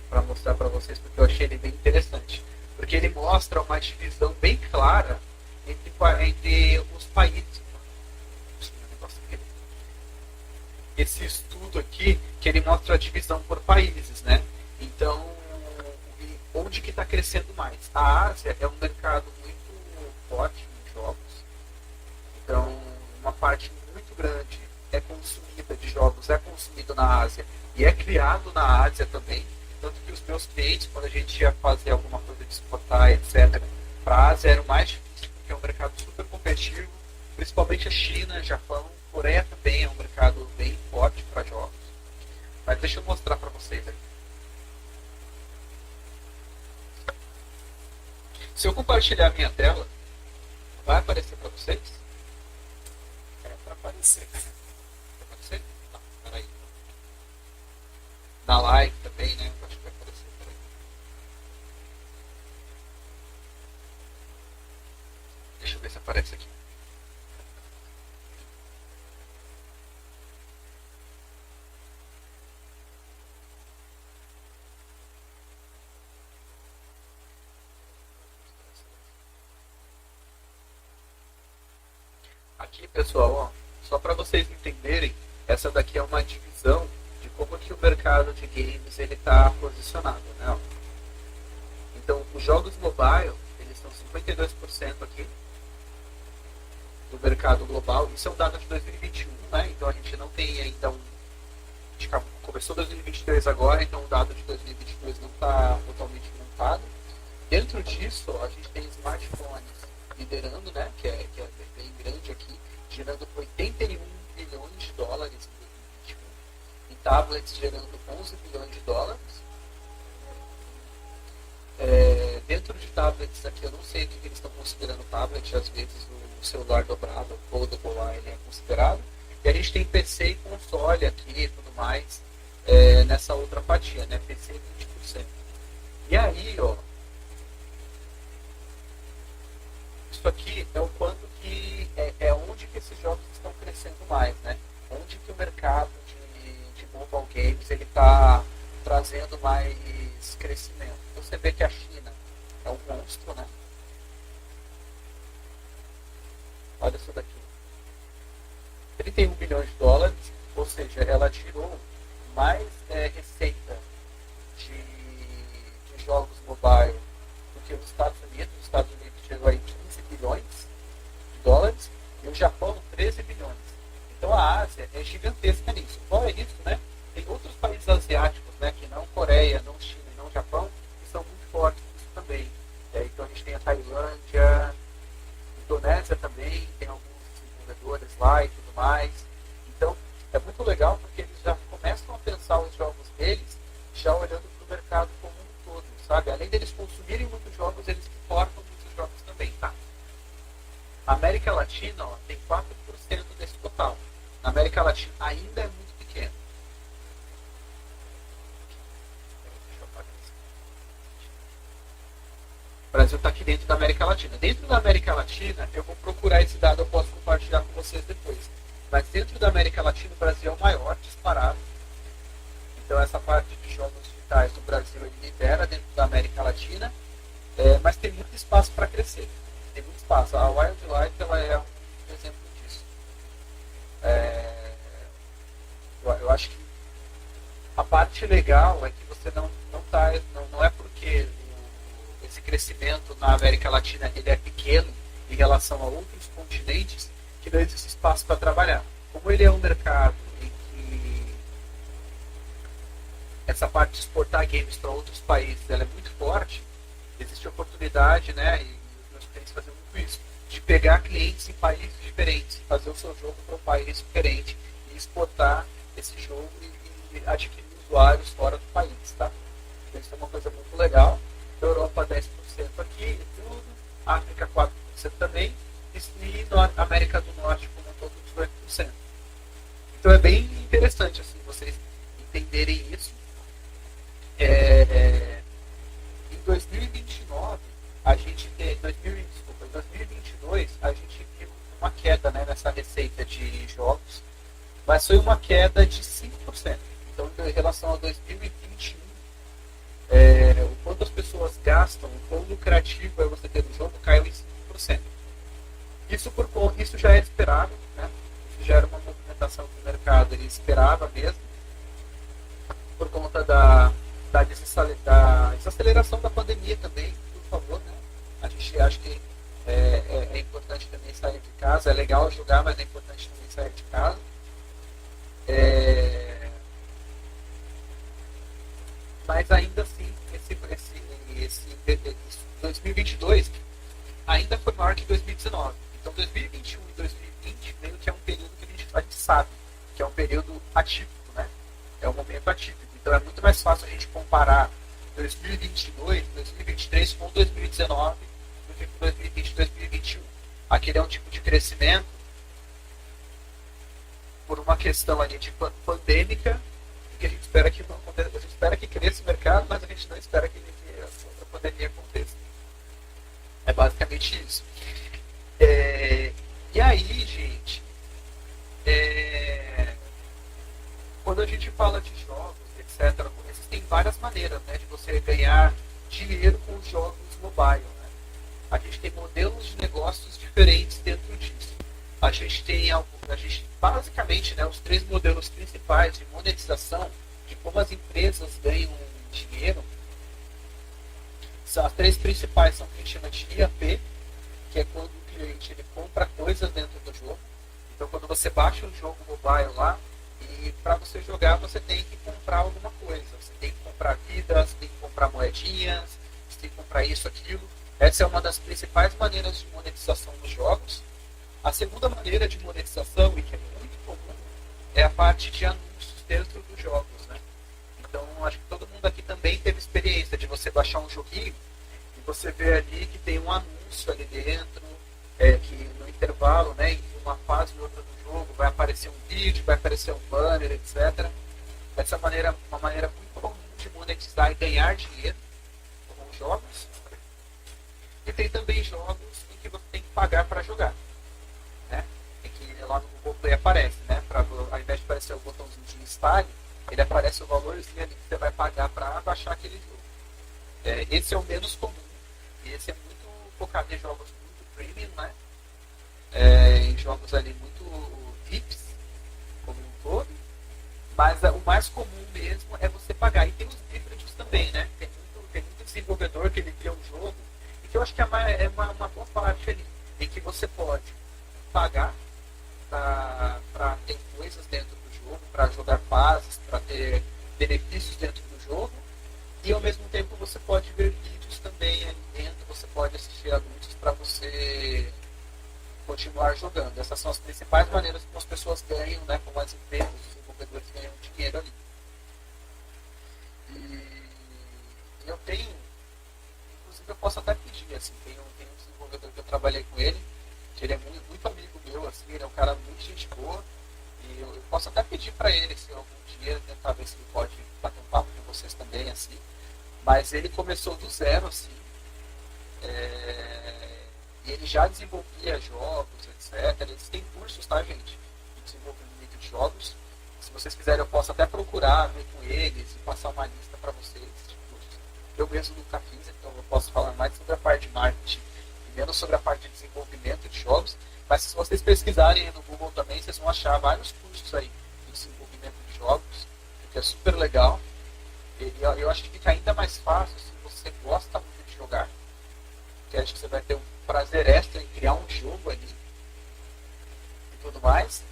para mostrar para vocês, porque eu achei ele bem interessante, porque ele mostra uma divisão bem clara entre os países. Esse estudo aqui, que ele mostra a divisão por países, né? Então, onde que está crescendo mais? A Ásia é um mercado muito forte em jogos. Então, uma parte muito grande é consumida de jogos, é consumido na Ásia e é criado na Ásia também. Tanto que os meus clientes, quando a gente ia fazer alguma coisa de exportar, etc., para a Ásia era o mais difícil, porque é um mercado super competitivo, principalmente a China, Japão, Coreia também é um mercado bem forte para jogos. Mas deixa eu mostrar para vocês aqui. Se eu compartilhar a minha tela, vai aparecer para vocês? É para aparecer. Vai aparecer? Tá, peraí. Na live também, né? Eu acho que vai aparecer. Peraí. Deixa eu ver se aparece aqui. Aqui, pessoal, ó, só para vocês entenderem, essa daqui é uma divisão de como que o mercado de games ele está posicionado, né? Ó. Então, os jogos mobile, eles estão 52% aqui do mercado global. Isso é um dado de 2021, né? Então a gente não tem ainda um... A gente começou 2023 agora, então o dado de 2022 não está totalmente montado. Dentro disso, ó, a gente tem smartphones liderando, né? Que é bem grande aqui, gerando 81 bilhões de dólares em 2021, e tablets gerando 11 bilhões de dólares. Dentro de tablets aqui, eu não sei o que eles estão considerando tablet, às vezes o celular dobrado, ou foldable, ele é considerado. E a gente tem PC e console aqui e tudo mais, nessa outra fatia, né? PC 20%. E aí, ó, isso aqui é o quanto que é onde que esses jogos estão crescendo mais, né? Onde que o mercado de mais crescimento. Você vê que a China é um monstro, né? Olha isso daqui. 31 bilhões de dólares, ou seja, ela tirou mais receita de jogos mobile do que os Estados Unidos. Os Estados Unidos tirou aí 15 bilhões de dólares e o Japão 13 bilhões. Então a Ásia é gigantesca nisso. Fora isso, né, tem outros países asiáticos, né, que não Coreia, não China e não Japão, que são muito fortes nisso também. Então a gente tem a Tailândia, a Indonésia também, tem alguns desenvolvedores lá e tudo mais. Então é muito legal porque eles já começam a pensar os jogos deles já olhando para o mercado como um todo, sabe? Além deles consumirem muitos jogos, eles importam muitos jogos também, tá? A América Latina, ó, tem 4% desse total. Na América Latina ainda é muito pequeno. Deixa eu apagar isso. O Brasil está aqui dentro da América Latina. Dentro da América Latina, eu vou procurar esse dado, eu posso compartilhar com vocês depois. Mas dentro da América Latina, o Brasil é o maior disparado. Então essa parte de jogos digitais do Brasil ele lidera dentro da América Latina, mas tem muito espaço para crescer. Tem muito espaço. A Wildlife ela é um exemplo disso. Eu acho que a parte legal é que você não é porque esse crescimento na América Latina ele é pequeno em relação a outros continentes que não existe espaço para trabalhar. Como ele é um mercado em que essa parte de exportar games para outros países ela é muito forte, existe oportunidade, né, e os meus clientes fazem muito isso, de pegar clientes em países diferentes, fazer o seu jogo para um país diferente e exportar esse jogo e adquirir usuários fora do país, tá? Então isso é uma coisa muito legal. Europa 10% aqui, tudo, África 4% também, e América do Norte como um todo 18%. Então é bem interessante assim, vocês entenderem isso. Em 2029, em 2022, a gente viu uma queda, né, nessa receita de jogos, mas foi uma queda de 5%. Então, em relação a 2021, o quanto as pessoas gastam, o quão lucrativo é você ter um jogo, caiu em 5%. Isso já era esperado, né? Isso já era uma movimentação que o mercado ele esperava mesmo, por conta da desaceleração da pandemia também, por favor, né? A gente acha que é importante também sair de casa, é legal jogar, mas é importante também sair de casa. Mas ainda assim, esse 2022 ainda foi maior que 2019. Então 2021 e 2020 meio que é um período que a gente sabe que é um período atípico, né? É um momento atípico. Então é muito mais fácil a gente comparar 2022, 2023 com 2019 do que com 2020 e 2021. Aquele é um tipo de crescimento por uma questão ali de pandêmica, que a gente espera que não aconteça. A gente espera que cresça o mercado, mas a gente não espera que a pandemia aconteça. É basicamente isso. E aí, gente, quando a gente fala de jogos, etc., existem várias maneiras, né, de você ganhar dinheiro com os jogos mobile. Né? A gente tem modelos de negócios diferentes dentro disso. A gente tem basicamente, né, os 3 modelos principais de monetização, de como as empresas ganham dinheiro. As 3 principais são o que a gente chama de IAP, que é quando o cliente ele compra coisas dentro do jogo. Então, quando você baixa um jogo mobile lá, e para você jogar, você tem que comprar alguma coisa. Você tem que comprar vidas, tem que comprar moedinhas, você tem que comprar isso, aquilo. Essa é uma das principais maneiras de monetização dos jogos. A segunda maneira de monetização, e que é muito comum, é a parte de anúncios dentro dos jogos, né? Então, acho que todo mundo aqui também teve experiência de você baixar um joguinho e você vê ali que tem um anúncio ali dentro, que no intervalo, né, entre uma fase e outra do jogo, vai aparecer um vídeo, vai aparecer um banner, etc. Essa é uma maneira muito comum de monetizar e ganhar dinheiro com os jogos. E tem também jogos em que você tem que pagar para jogar. Né? Em que lá no Google Play aparece, né? Ao invés de aparecer o botãozinho de instale, ele aparece o valorzinho ali que você vai pagar para baixar aquele jogo. Esse é o menos comum. E esse é muito focado em jogos muito premium, né? Em jogos ali muito VIPs, como um todo. Mas o mais comum mesmo é você pagar. E tem os híbridos também, né? Tem muito desenvolvedor que ele cria um jogo, e que eu acho que é uma boa parte ali, em que você pode pagar para ter coisas dentro do jogo, para jogar fases, para ter benefícios dentro do jogo, e ao mesmo tempo você pode ver vídeos também ali dentro, você pode assistir anúncios para você continuar jogando. Essas são as principais maneiras como as pessoas ganham, né, como as empresas, os desenvolvedores ganham dinheiro ali. E eu tenho, inclusive eu posso até pedir, assim, tem um desenvolvedor que eu trabalhei com ele, que ele é muito amigo meu, assim, ele é um cara muito gente boa, e eu posso até pedir para ele, se algum dia, tentar ver se ele pode bater um papo com vocês também, assim, mas ele começou do zero, assim, e ele já desenvolvia jogos, etc. Eles têm cursos, tá, gente, de desenvolvimento de jogos. Se vocês quiserem, eu posso até procurar, ver com eles e passar uma lista para vocês de cursos. Eu mesmo nunca fiz, então eu posso falar mais sobre a parte de marketing e menos sobre a parte de desenvolvimento de jogos. Mas se vocês pesquisarem no Google também, vocês vão achar vários cursos aí de desenvolvimento de jogos, que é super legal. E eu acho que fica ainda mais fácil se você gosta muito de jogar, que acho que você vai ter um prazer extra em criar um jogo ali e tudo mais.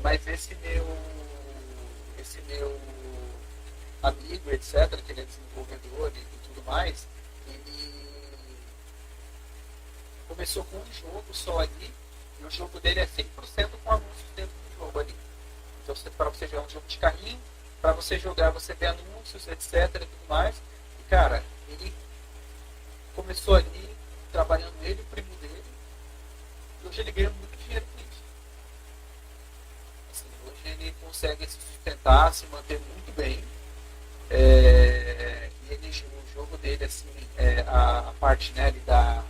Mas esse meu amigo, etc., que ele é desenvolvedor e tudo mais, ele começou com um jogo só ali, e o jogo dele é 100% com anúncios dentro do jogo ali. Então, para você jogar um jogo de carrinho, para você jogar, você vê anúncios, etc., e tudo mais. E, cara, ele começou ali trabalhando ele, o primo dele, e hoje ele ganha muito dinheiro com isso. Assim, hoje ele consegue se sustentar, se manter muito bem. E o jogo dele, assim, a parte, né, ali da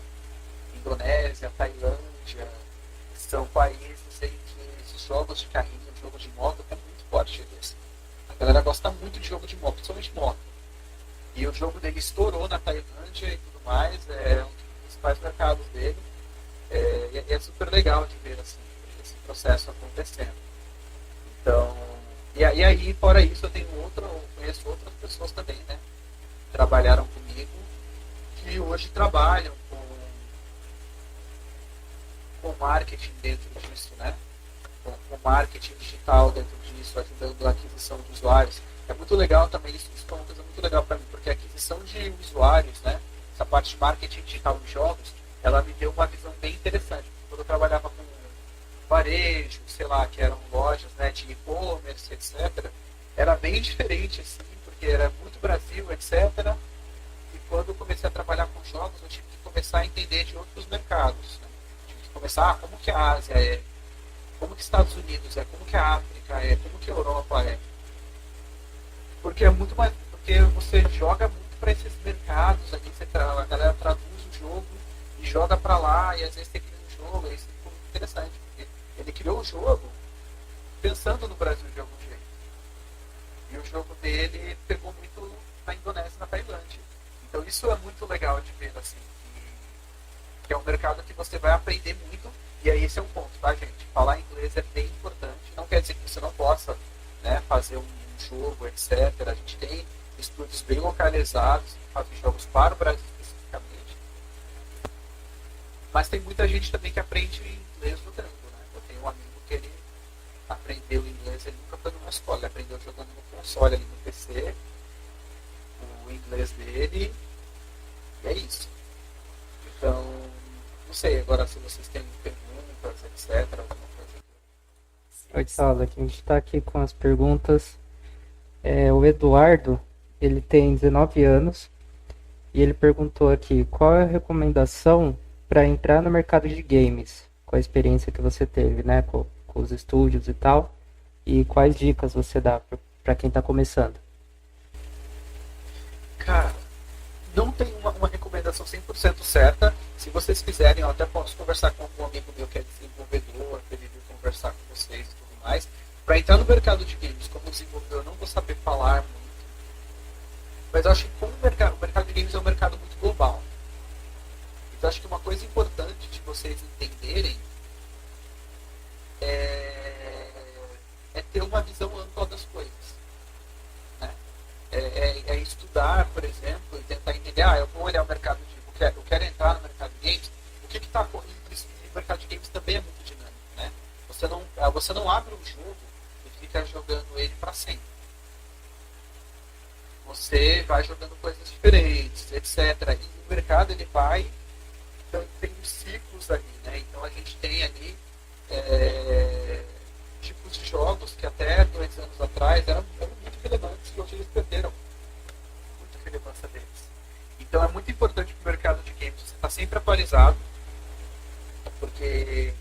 Indonésia, Tailândia, são países em que esses jogos de carrinho, jogo de moto, é muito forte deles. A galera gosta muito de jogo de moto, principalmente moto. E o jogo dele estourou na Tailândia e tudo mais, é um dos principais mercados dele. É super legal de ver assim, esse processo acontecendo. Então, e aí, fora isso, eu conheço outras pessoas também, né? Que trabalharam comigo, que hoje trabalham com marketing dentro disso, né? Com marketing digital dentro disso, ajudando a aquisição de usuários. É muito legal também, isso é uma coisa muito legal para mim, porque a aquisição de usuários, né? Essa parte de marketing digital de jogos, ela me deu uma visão bem interessante. Quando eu trabalhava com varejo, sei lá, que eram lojas, né, de e-commerce, etc., era bem diferente, assim, porque era muito Brasil, etc. E quando eu comecei a trabalhar com jogos, eu tive que começar a entender de outros mercados, né? Tive que começar, como que a Ásia é, como que Estados Unidos é, como que a África é, como que a Europa é. Porque é muito mais, porque você joga muito para esses mercados aqui, a galera traduz o jogo e joga para lá, e às vezes você cria um jogo, e isso ficou muito interessante, porque ele criou o jogo pensando no Brasil de algum jeito. E o jogo dele pegou muito na Indonésia e na Tailândia. Então isso é muito legal de ver, assim, que é um mercado que você vai aprender muito, e aí esse é um ponto, tá, gente? Falar inglês é bem importante, não quer dizer que você não possa, né, fazer um jogo, etc. A gente tem estúdios bem localizados que fazem jogos para o Brasil especificamente, mas tem muita gente também que aprende inglês jogando, né? Eu tenho um amigo que ele aprendeu inglês, ele nunca foi numa escola, ele aprendeu jogando no console, ali no PC, o inglês dele, e é isso. Então, não sei agora se vocês têm perguntas, etc. Alguma coisa. Oi, Saulo, a gente está aqui com as perguntas. O Eduardo, ele tem 19 anos e ele perguntou aqui qual é a recomendação para entrar no mercado de games, com a experiência que você teve, né, com os estúdios e tal, e quais dicas você dá para quem está começando? Cara, não tem uma recomendação 100% certa. Se vocês quiserem, eu até posso conversar com um amigo meu que é desenvolvedor, para ele vir conversar com vocês e tudo mais. Para entrar no mercado de games como desenvolvedor, não vou como o mercado de games é um mercado muito global. Então acho que uma coisa importante de vocês entenderem é ter uma visão ampla das coisas. Né? É estudar, por exemplo, e tentar entender, eu vou olhar o mercado de... Eu quero entrar no mercado de games, o que está ocorrendo? E o mercado de games também é muito dinâmico. Né? Você não abre um jogo e fica jogando ele para sempre. Você vai jogando coisas diferentes, etc. E o mercado ele vai... Então tem os ciclos ali, né? Então a gente tem ali tipos de jogos que até 2 anos atrás eram muito relevantes e hoje eles perderam muita relevância deles. Então é muito importante para o mercado de games você estar sempre atualizado, porque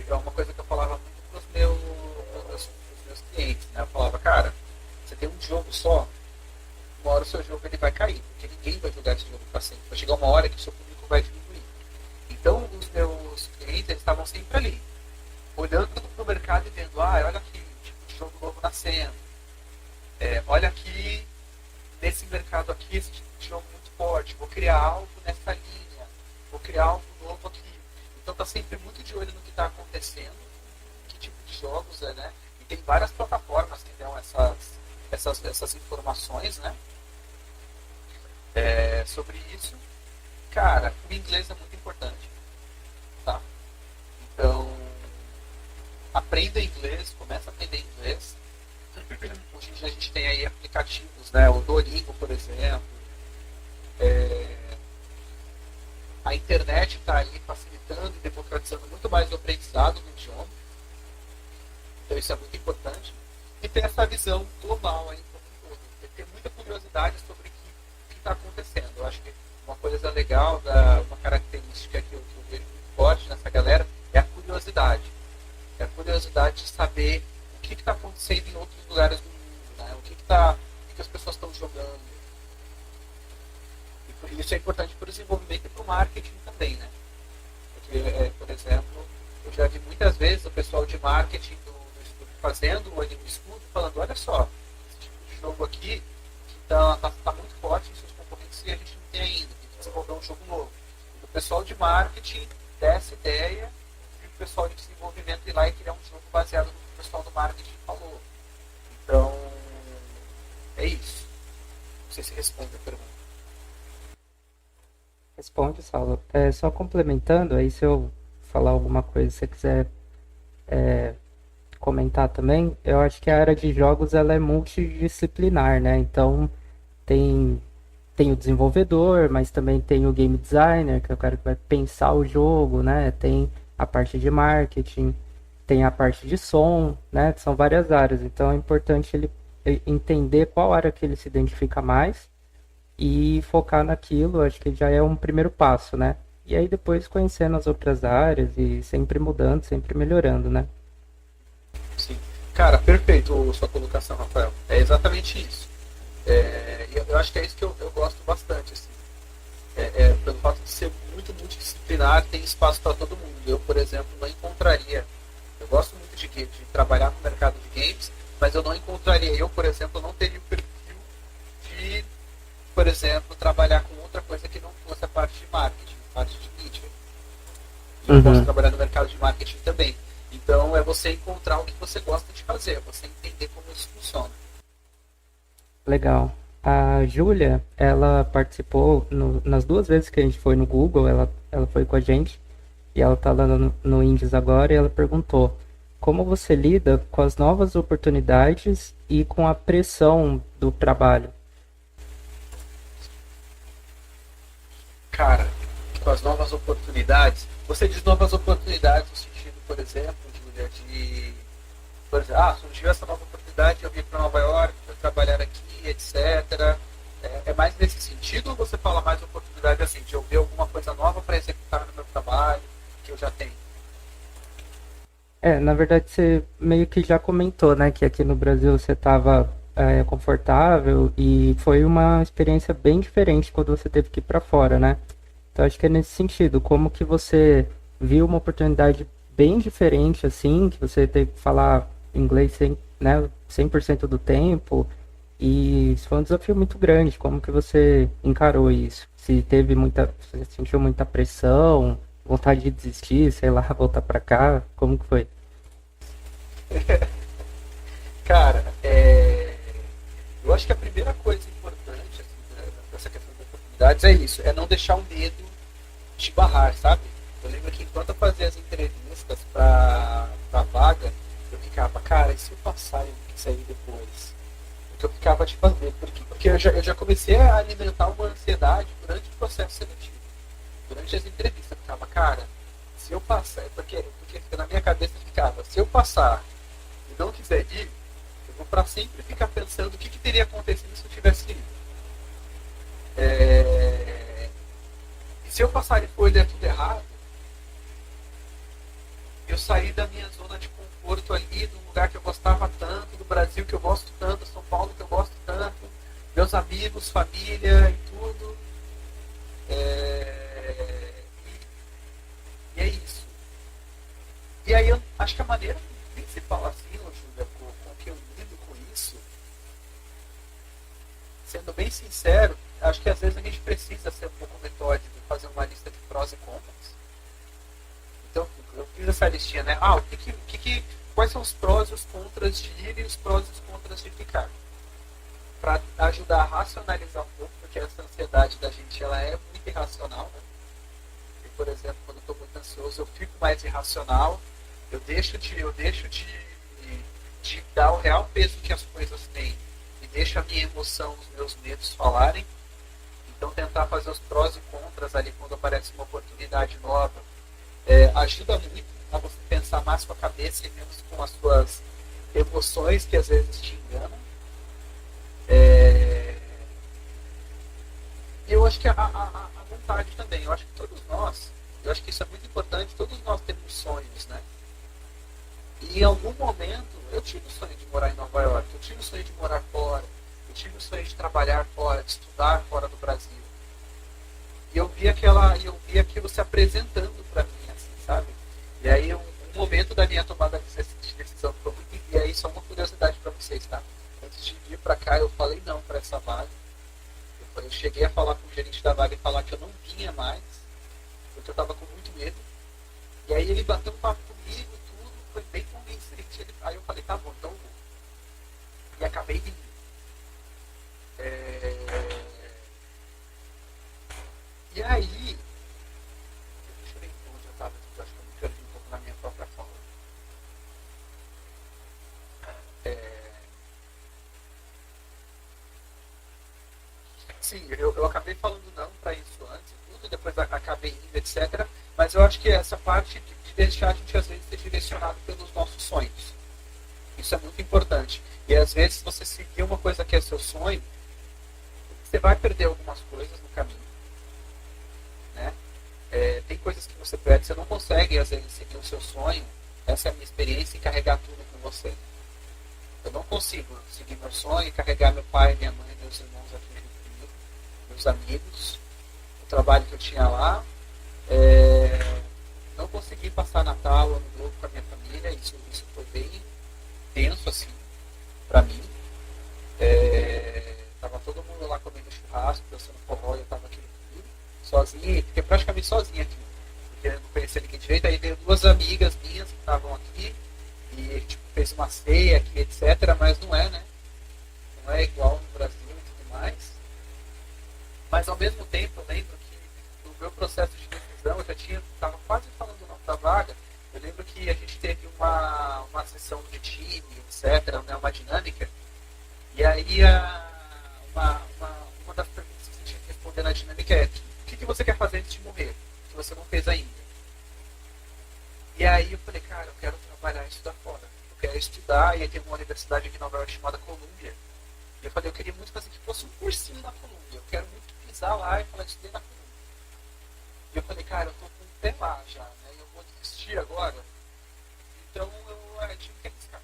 é uma coisa que eu falava muito para os meus clientes, né? Eu falava, cara, você tem um jogo só, uma hora o seu jogo ele vai cair, porque ninguém vai jogar esse jogo para sempre. Vai chegar uma hora que o seu público vai diminuir. Então, os meus clientes eles estavam sempre ali, olhando para o mercado e vendo, olha aqui, tipo de jogo novo nascendo. Olha aqui, nesse mercado aqui, esse tipo de jogo muito forte. Vou criar algo nessa linha, vou criar algo novo aqui. Então, está sempre muito de olho no que está acontecendo, que tipo de jogos, né? E tem várias plataformas que dão essas informações, né? Sobre isso. Cara, o inglês é muito importante, tá? Então, aprenda inglês, começa a aprender inglês. Hoje em dia a gente tem aí aplicativos, né? O Duolingo, por exemplo. A internet está aí facilitando e democratizando muito mais o aprendizado do idioma. Então isso é muito importante. E ter essa visão global aí como um todo. Ter muita curiosidade sobre o que está acontecendo. Eu acho que uma coisa legal, uma característica que eu vejo muito forte nessa galera é a curiosidade. É a curiosidade de saber o que está acontecendo em outros lugares do mundo, né? O que as pessoas estão jogando. E por isso é importante para o desenvolvimento e para o marketing também, né? Porque, por exemplo, eu já vi muitas vezes o pessoal de marketing do estúdio fazendo ali um estudo, falando, olha só, esse tipo de jogo aqui está muito forte em seus concorrentes e a gente não tem ainda, tem que desenvolver um jogo novo. E o pessoal de marketing dessa ideia e o pessoal de desenvolvimento ir lá e criar um jogo baseado no que o pessoal do marketing falou. Então, é isso. Não sei se responde a pergunta. Responde, Saulo. Só complementando, aí se eu falar alguma coisa, se você quiser comentar também, eu acho que a área de jogos ela é multidisciplinar, né? Então, tem o desenvolvedor, mas também tem o game designer, que é o cara que vai pensar o jogo, né? Tem a parte de marketing, tem a parte de som, né? São várias áreas, então é importante ele entender qual área que ele se identifica mais e focar naquilo, acho que já é um primeiro passo, né? E aí depois conhecendo as outras áreas e sempre mudando, sempre melhorando, né? Sim. Cara, perfeito sua colocação, Rafael. É exatamente isso. Eu acho que é isso que eu gosto bastante, assim. Pelo fato de ser muito multidisciplinar, tem espaço para todo mundo. Eu, por exemplo, não encontraria. Eu gosto muito de trabalhar no mercado de games, mas eu não encontraria. Eu, por exemplo, não teria o perfil de, por exemplo, trabalhar com outra coisa que não fosse a parte de marketing, a parte de mídia. Eu posso trabalhar no mercado de marketing também. Então, é você encontrar o que você gosta de fazer, você entender como isso funciona. Legal. A Júlia, ela participou nas 2 vezes que a gente foi no Google, ela foi com a gente, e ela está lá no Indies agora, e ela perguntou como você lida com as novas oportunidades e com a pressão do trabalho? Cara, com as novas oportunidades, você diz novas oportunidades no sentido, por exemplo, Júlia, por exemplo, surgiu essa nova oportunidade, eu vim para Nova York, para trabalhar aqui, etc. É mais nesse sentido ou você fala mais oportunidade assim, de eu ver alguma coisa nova para executar no meu trabalho que eu já tenho? Na verdade você meio que já comentou, né, que aqui no Brasil você estava confortável e foi uma experiência bem diferente quando você teve que ir para fora, né? Então acho que é nesse sentido, como que você viu uma oportunidade bem diferente assim, que você teve que falar inglês 100% do tempo, E isso foi um desafio muito grande. Como que você encarou isso? Se teve muita, você sentiu muita pressão, vontade de desistir, sei lá, voltar pra cá? Como que foi? Cara, eu acho que a primeira coisa importante assim, dessa questão das oportunidades é isso, é não deixar o medo te barrar, sabe? Eu lembro que enquanto eu fazia as entrevistas pra vaga, eu ficava, cara, e se eu passar e eu não sair depois? Porque eu ficava de fazer, porque eu já comecei a alimentar uma ansiedade durante o processo seletivo, durante as entrevistas, eu ficava, cara, se eu passar, porque na minha cabeça ficava, se eu passar e não quiser ir, eu vou para sempre ficar pensando o que teria acontecido se eu tivesse ido. E se eu passar e for e der tudo errado, eu saí da minha zona de conforto ali, do lugar que eu gostava tanto, do Brasil que eu gosto tanto, São Paulo que eu gosto tanto, meus amigos, família e tudo. E é isso. E aí eu acho que a maneira principal, assim, Júlia, com que eu lido com isso, sendo bem sincero, acho que às vezes a gente precisa ser um pouco metódico, fazer uma lista de prós e contras. Então eu fiz essa listinha, né? Quais são os prós e os contras de ir e os prós e os contras de ficar? Para ajudar a racionalizar um pouco, porque essa ansiedade da gente ela é muito irracional, né? E, por exemplo, quando eu estou muito ansioso, eu fico mais irracional, eu deixo de dar o real peso que as coisas têm e deixo a minha emoção, os meus medos falarem. Então tentar fazer os prós e contras ali quando aparece uma oportunidade nova ajuda muito a você pensar mais com a cabeça e menos com as suas emoções que às vezes te enganam. E eu acho que a vontade também, eu acho que todos nós, eu acho que isso é muito importante, todos nós temos sonhos, né? E em algum momento eu tive o sonho de morar em Nova York, eu tive o sonho de morar fora, eu tive o sonho de trabalhar fora, de estudar fora do Brasil. E eu vi aquilo se apresentando para mim, assim, sabe? E aí um momento da minha tomada de decisão foi muito. E aí só uma curiosidade para vocês, tá? Antes de vir para cá, eu falei não para essa vaga. Eu cheguei a falar com o gerente da vaga e falar que eu não vinha mais, porque eu estava com muito medo. E aí ele bateu um papo comigo, tudo, foi bem convincente. Aí eu falei, tá bom, então eu vou. E acabei vindo. E aí, deixa eu ver onde eu estava, acho que eu me perdi um pouco na minha própria fala. Sim, eu acabei falando não para isso antes, tudo, depois acabei indo, etc. Mas eu acho que essa parte de deixar a gente às vezes ser direcionado pelos nossos sonhos. Isso é muito importante. E às vezes você seguir uma coisa que é seu sonho, você vai perder algumas coisas no caminho. Né? Tem coisas que você perde, você não consegue às vezes seguir o seu sonho. Essa é a minha experiência e carregar tudo com você. Eu não consigo seguir meu sonho e carregar meu pai, minha mãe, meus irmãos aqui comigo, meus amigos, o trabalho que eu tinha lá. Não consegui passar Natal, Ano Novo com a minha família. Isso foi bem tenso assim para mim. Tava todo mundo lá comendo churrasco, dançando forró, e eu tava aqui sozinho, fiquei praticamente sozinho aqui, porque eu não conhecia ninguém direito. Aí veio duas amigas minhas que estavam aqui e tipo, fez uma ceia aqui, etc. Mas não é, né? Não é igual no Brasil e tudo mais. Mas ao mesmo tempo eu lembro que no meu processo de decisão eu já estava quase falando o nome da vaga. Eu lembro que a gente teve uma sessão de time, etc., né, uma dinâmica. E aí uma das perguntas que você tinha que responder na dinâmica é: o que você quer fazer antes de morrer, que você não fez ainda? E aí eu falei, cara, eu quero trabalhar e estudar fora. Eu quero estudar, e aí tem uma universidade aqui em Nova York chamada Columbia. E eu falei, eu queria muito fazer que fosse um cursinho na Columbia. Eu quero muito pisar lá e falar, estudei na Columbia. E eu falei, cara, eu tô com o pé lá já, né? Eu vou desistir agora. Então eu tive que arriscar.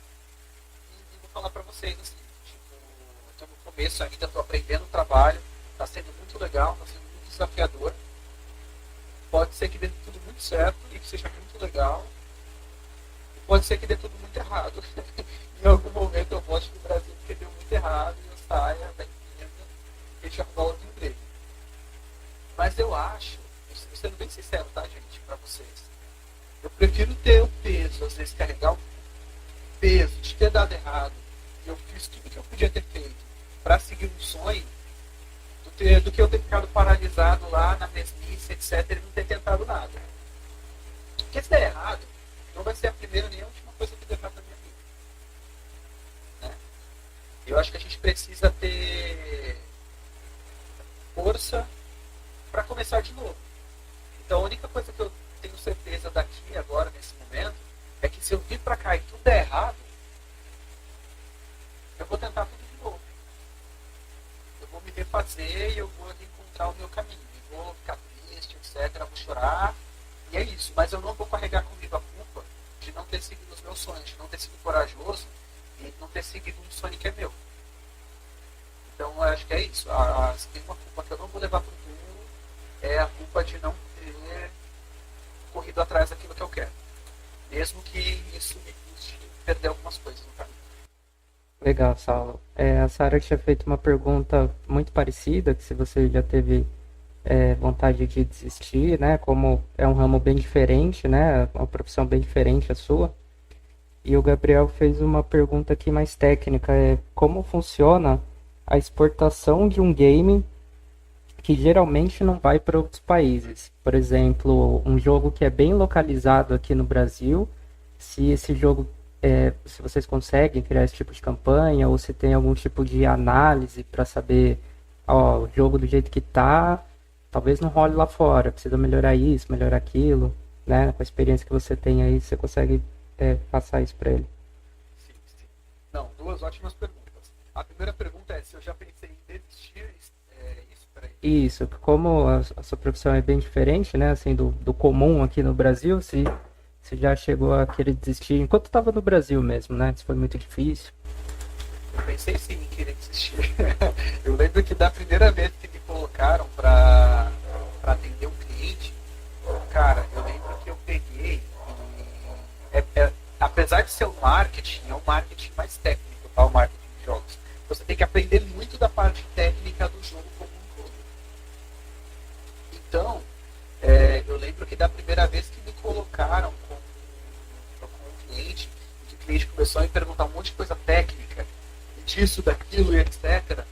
E vou falar pra vocês assim, tipo, eu tô no começo ainda, tô aprendendo o trabalho, tá sendo muito legal, tá sendo muito desafiador. Pode ser que dê tudo muito certo e que seja muito legal. E pode ser que dê tudo muito errado. Em algum momento eu volte pro Brasil porque deu muito errado e eu saia da empresa e deixe arrumar outro emprego. Mas eu acho, sendo bem sincero, tá, gente, para vocês, eu prefiro ter o peso, às vezes carregar o peso de ter dado errado, e eu fiz tudo que eu podia ter feito para seguir um sonho, do que eu ter ficado paralisado lá na mesmice, etc., e não ter tentado nada. Porque se der errado, não vai ser a primeira nem a última coisa que der errado na minha vida. Né? Eu acho que a gente precisa ter força para começar de novo. Então a única coisa que eu tenho certeza daqui agora, nesse momento, é que se eu vir para cá e tudo der errado, eu vou tentar tudo de novo. Eu vou me refazer e eu vou encontrar o meu caminho. Eu vou ficar triste, etc., vou chorar, e é isso. Mas eu não vou carregar comigo a culpa de não ter seguido os meus sonhos, de não ter sido corajoso e não ter seguido um sonho que é meu. Então eu acho que é isso. Se tem uma culpa que eu não vou levar para o mundo, é a culpa de não ter corrido atrás daquilo que eu quero. Mesmo que isso me custe perder algumas coisas no caminho. Legal, Saulo. A Sara tinha feito uma pergunta muito parecida, que se você já teve vontade de desistir, né? Como é um ramo bem diferente, né? Uma profissão bem diferente a sua. E o Gabriel fez uma pergunta aqui mais técnica, como funciona a exportação de um game que geralmente não vai para outros países. Por exemplo, um jogo que é bem localizado aqui no Brasil, se esse jogo, se vocês conseguem criar esse tipo de campanha, ou se tem algum tipo de análise para saber, ó, o jogo do jeito que tá, talvez não role lá fora, precisa melhorar isso, melhorar aquilo, né? Com a experiência que você tem aí, você consegue passar isso para ele. Sim, sim. Não, duas ótimas perguntas. A primeira pergunta é se eu já pensei em desistir. Isso, como a sua profissão é bem diferente, né, assim, do comum aqui no Brasil, se já chegou a querer desistir, enquanto estava no Brasil mesmo, né, se foi muito difícil. Eu pensei sim em querer desistir. Eu lembro que da primeira vez que me colocaram para atender um cliente, cara, eu lembro que eu peguei e, apesar de ser um marketing, é um marketing mais técnico, tá, o marketing de jogos. Você tem que aprender muito da parte técnica do jogo como um todo. Então, eu lembro que da primeira vez que me colocaram com um cliente, que o cliente começou a me perguntar um monte de coisa técnica, disso, daquilo e etc.,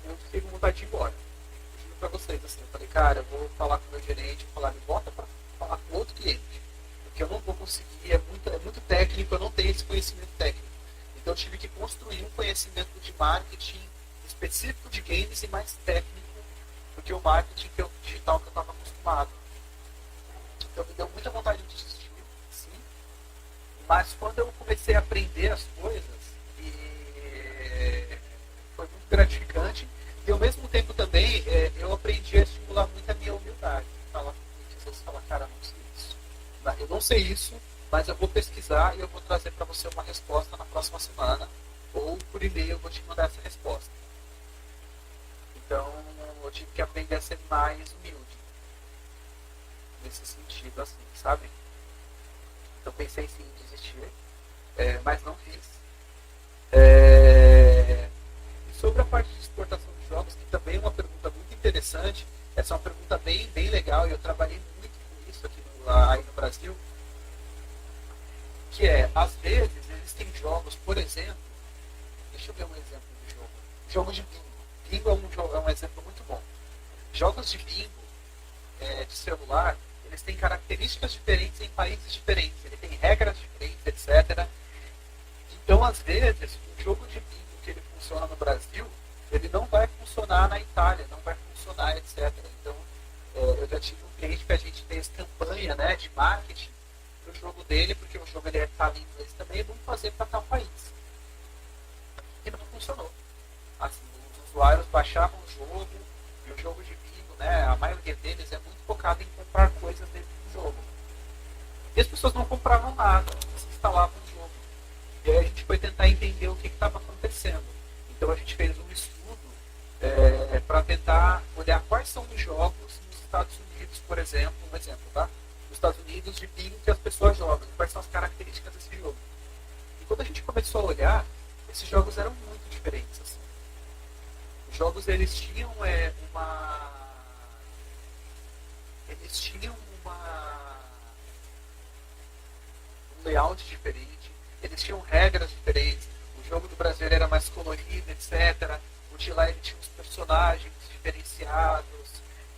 eu fiquei com vontade de ir embora. Eu juro pra vocês, assim, eu falei, cara, eu vou falar com o meu gerente, vou falar, me bota pra falar com outro cliente, porque eu não vou conseguir, é muito técnico, eu não tenho esse conhecimento técnico. Então eu tive que construir um conhecimento de marketing específico de games e mais técnico do que o marketing digital que eu estava acostumado. Então me deu muita vontade de desistir, sim. Mas quando eu comecei a aprender as coisas, foi muito gratificante. E ao mesmo tempo também eu aprendi a estimular muito a minha humildade. Você fala, cara, não sei isso. Eu não sei isso, mas eu vou pesquisar e eu vou trazer para você uma resposta na próxima semana, ou por e-mail eu vou te mandar essa resposta. Então eu tive que aprender a ser mais humilde nesse sentido, assim, sabe? Então pensei sim em desistir, mas não fiz. E sobre a parte de exportação de jogos, que também é uma pergunta muito interessante, essa é uma pergunta bem legal e eu trabalhei muito com isso aqui aí no Brasil. Que às vezes, existem jogos, por exemplo, deixa eu ver um exemplo de jogo. Jogo de bingo. Bingo é um exemplo muito bom. Jogos de bingo de celular, eles têm características diferentes em países diferentes. Ele tem regras diferentes, etc. Então, às vezes, um jogo de bingo que ele funciona no Brasil, ele não vai funcionar na Itália, não vai funcionar, etc. Então, eu já tive um cliente que a gente fez campanha, né, de marketing o jogo dele, porque o jogo ele está em inglês também, vamos fazer para tal país. E não funcionou. Assim, os usuários baixavam o jogo, e o jogo de bingo, né, a maioria deles é muito focado em comprar coisas dentro do jogo. E as pessoas não compravam nada, eles instalavam o jogo. E aí a gente foi tentar entender o que estava acontecendo. Então a gente fez um estudo para tentar olhar quais são os jogos nos Estados Unidos, por exemplo, um exemplo, tá? Nos Estados Unidos de bingo que as pessoas jogam, quais são as características desse jogo. E quando a gente começou a olhar, esses jogos eram muito diferentes. Assim. layout diferente, eles tinham regras diferentes, o jogo do brasileiro era mais colorido, etc. O de lá ele tinha uns personagens diferenciados,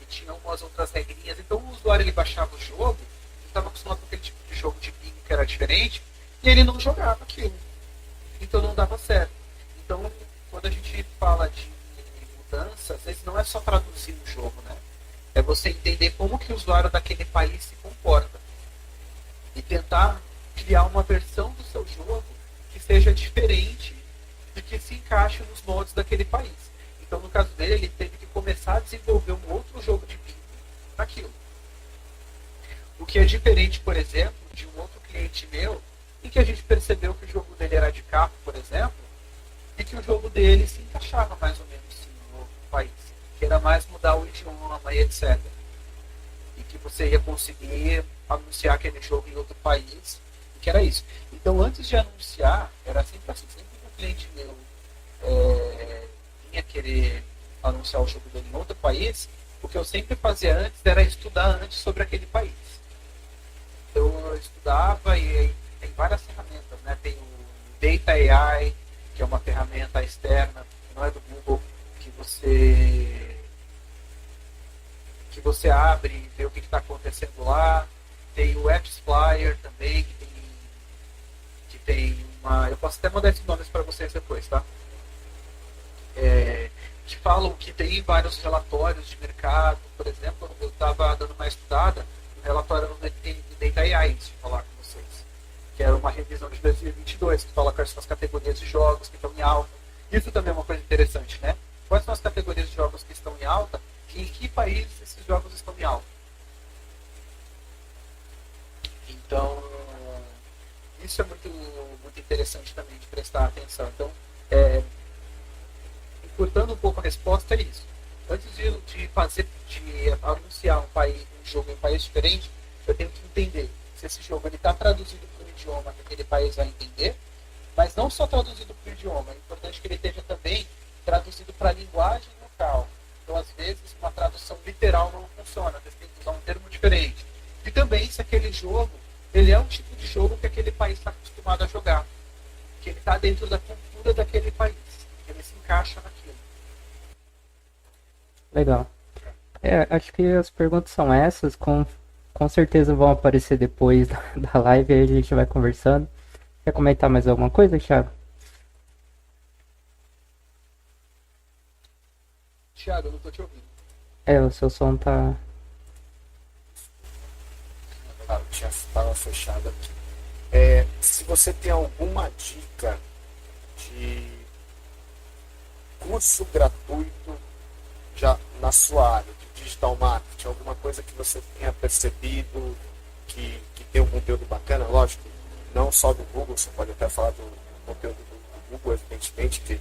e tinha umas outras regrinhas. Então o usuário ele baixava o jogo, ele estava acostumado com aquele tipo de jogo de bingo que era diferente, e ele não jogava aquilo. Então não dava certo. Então, quando a gente fala de mudança, às vezes não é só traduzir o jogo, né? É você entender como que o usuário daquele país se comporta. E tentar criar uma versão do seu jogo que seja diferente e que se encaixe nos moldes daquele país. Então, no caso dele, ele teve que começar a desenvolver um outro jogo de bingo naquilo. O que é diferente, por exemplo, de um outro cliente meu, em que a gente percebeu que o jogo dele era de carro, por exemplo, e que o jogo dele se encaixava mais ou menos sim, no outro país, que era mais mudar o idioma e etc. E que você ia conseguir anunciar aquele jogo em outro país, e que era isso. Então, antes de anunciar, era sempre assim, sempre que um cliente meu vinha querer anunciar o jogo dele em outro país, o que eu sempre fazia antes era estudar antes sobre aquele país. Então, eu estudava e tem várias ferramentas, né? Tem o Data AI, que é uma ferramenta externa, que não é do Google, que você abre e vê o que está acontecendo lá. Tem o Apps Flyer também, que tem uma... Eu posso até mandar esses nomes para vocês depois, tá? Que falam que tem vários relatórios de mercado. Por exemplo, eu estava dando uma estudada no relatório do Data AI, antes de falar com vocês, que era uma revisão de 2022, que fala quais são as categorias de jogos que estão em alta. Isso também é uma coisa interessante, né? Quais são as categorias de jogos que estão em alta e em que países esses jogos estão em alta. Então, isso é muito, muito interessante também de prestar atenção. Então, encurtando um pouco a resposta, é isso. Antes de anunciar um jogo em um país diferente, eu tenho que entender se esse jogo está traduzido para o idioma que aquele país vai entender, mas não só traduzido para o idioma, é importante que ele esteja também traduzido para a linguagem local. Então, às vezes, uma tradução literal não funciona, você tem que usar um termo diferente. E também se aquele jogo, ele é um tipo de jogo que aquele país está acostumado a jogar, que ele está dentro da cultura daquele país, que ele se encaixa naquilo. Legal. Acho que as perguntas são essas, com certeza vão aparecer depois da live, aí a gente vai conversando. Quer comentar mais alguma coisa, Thiago? Thiago, eu não estou te ouvindo. O seu som tá... Estava fechado aqui. Se você tem alguma dica de curso gratuito já na sua área de digital marketing, alguma coisa que você tenha percebido que tem um conteúdo bacana, lógico, não só do Google, você pode até falar do conteúdo do Google, evidentemente, que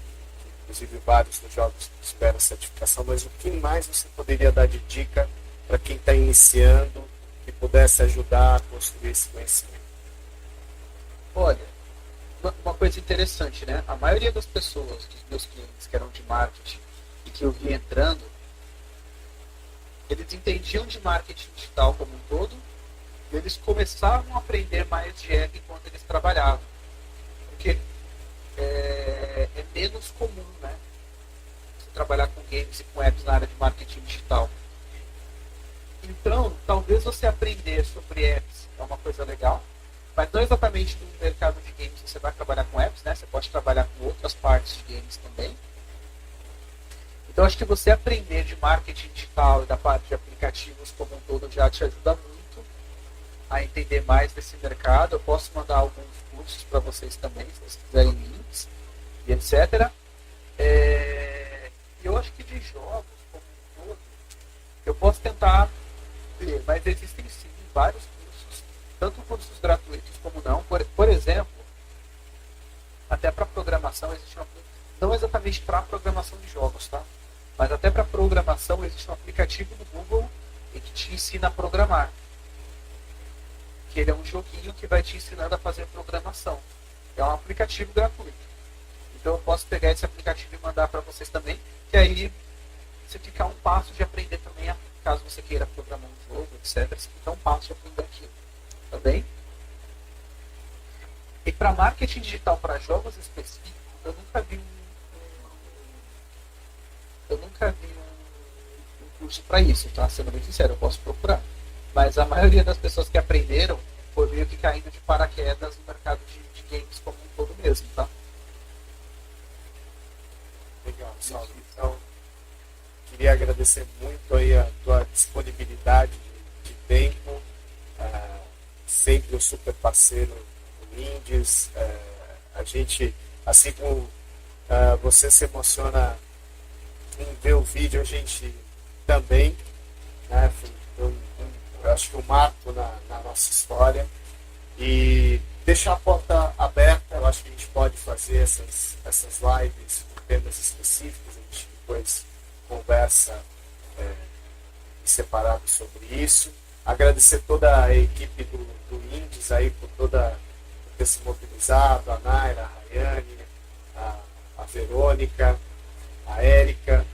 inclusive vários dos jogos esperam certificação, mas o que mais você poderia dar de dica para quem está iniciando que pudesse ajudar a construir esse conhecimento? Olha, uma coisa interessante, né? A maioria das pessoas, dos meus clientes que eram de marketing e que eu vi entrando, eles entendiam de marketing digital como um todo e eles começavam a aprender mais de app enquanto eles trabalhavam. Porque é menos comum, né? Você trabalhar com games e com apps na área de marketing digital. Então, talvez você aprender sobre apps é uma coisa legal, mas não exatamente no mercado de games você vai trabalhar com apps, né? Você pode trabalhar com outras partes de games também. Então, acho que você aprender de marketing digital e da parte de aplicativos como um todo já te ajuda muito a entender mais desse mercado. Eu posso mandar alguns cursos para vocês também, se vocês quiserem links e etc. E eu acho que de jogos como um todo, eu posso tentar ver, mas existem sim vários cursos, tanto cursos gratuitos como não. Por exemplo, até para programação existe não exatamente para programação de jogos, tá? Mas até para programação existe um aplicativo do Google que te ensina a programar. Que ele é um joguinho que vai te ensinando a fazer programação. É um aplicativo gratuito. Então eu posso pegar esse aplicativo e mandar para vocês também, que aí você fica a um passo de aprender também, caso você queira programar um jogo, etc. Você fica a um passo de aprender aquilo. Tá bem? para marketing digital, para jogos específicos, eu nunca vi um curso para isso, tá? Sendo bem sincero, eu posso procurar. Mas a maioria das pessoas que aprenderam foi meio que caindo de paraquedas no mercado de games como um todo mesmo, tá? Legal, Saulo. Então, queria agradecer muito aí a tua disponibilidade de tempo, sempre um super parceiro do Indies. A gente, assim como você se emociona em ver o vídeo, a gente também, né? Eu acho que um marco na nossa história. E deixar a porta aberta, eu acho que a gente pode fazer essas lives com temas específicos, a gente depois conversa em separado sobre isso. Agradecer toda a equipe do Indies aí por ter se mobilizado, a Naira, a Rayane, a Verônica, a Érica,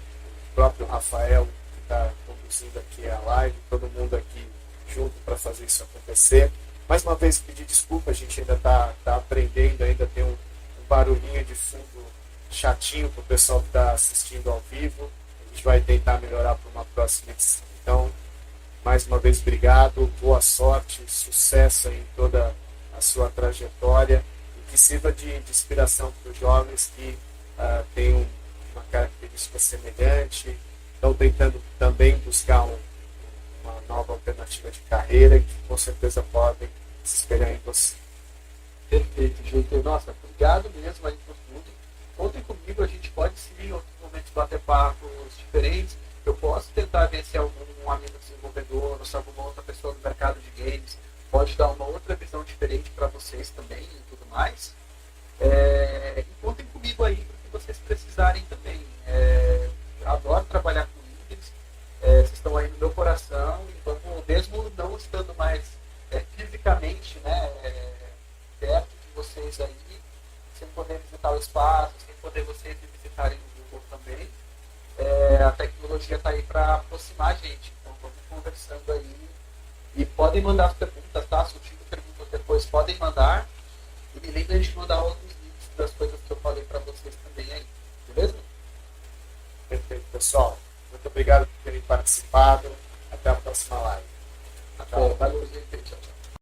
o próprio Rafael, que está conduzindo aqui a live, todo mundo aqui junto para fazer isso acontecer. Mais uma vez, pedir desculpa, a gente ainda está aprendendo, ainda tem um barulhinho de fundo chatinho para o pessoal que está assistindo ao vivo. A gente vai tentar melhorar para uma próxima edição. Então, mais uma vez, obrigado, boa sorte, sucesso em toda a sua trajetória e que sirva de inspiração para os jovens que têm uma característica semelhante, estão tentando também buscar uma nova alternativa de carreira que com certeza podem se espelhar em você. Perfeito, Jeito. Nossa, obrigado mesmo aí por tudo. Contem comigo, a gente pode sim em outros momentos bater papos diferentes. Eu posso tentar ver se algum amigo desenvolvedor ou se alguma outra pessoa do mercado de games pode dar uma outra visão diferente para vocês também e tudo mais. E contem comigo aí para que vocês precisarem também. Eu adoro trabalhar com indies. Vocês estão aí no meu coração, então mesmo não estando mais fisicamente, né, perto de vocês aí, sem poder visitar o espaço, sem poder vocês visitarem o Google também, a tecnologia está aí para aproximar a gente. Então vamos conversando aí e podem mandar as perguntas, tá? Surgindo perguntas depois, podem mandar e me lembrem de mandar outros links das coisas que eu falei para vocês também aí, beleza? Perfeito, pessoal. Muito obrigado por terem participado. Até a próxima live. Até, valeu, gente. Tchau, tchau.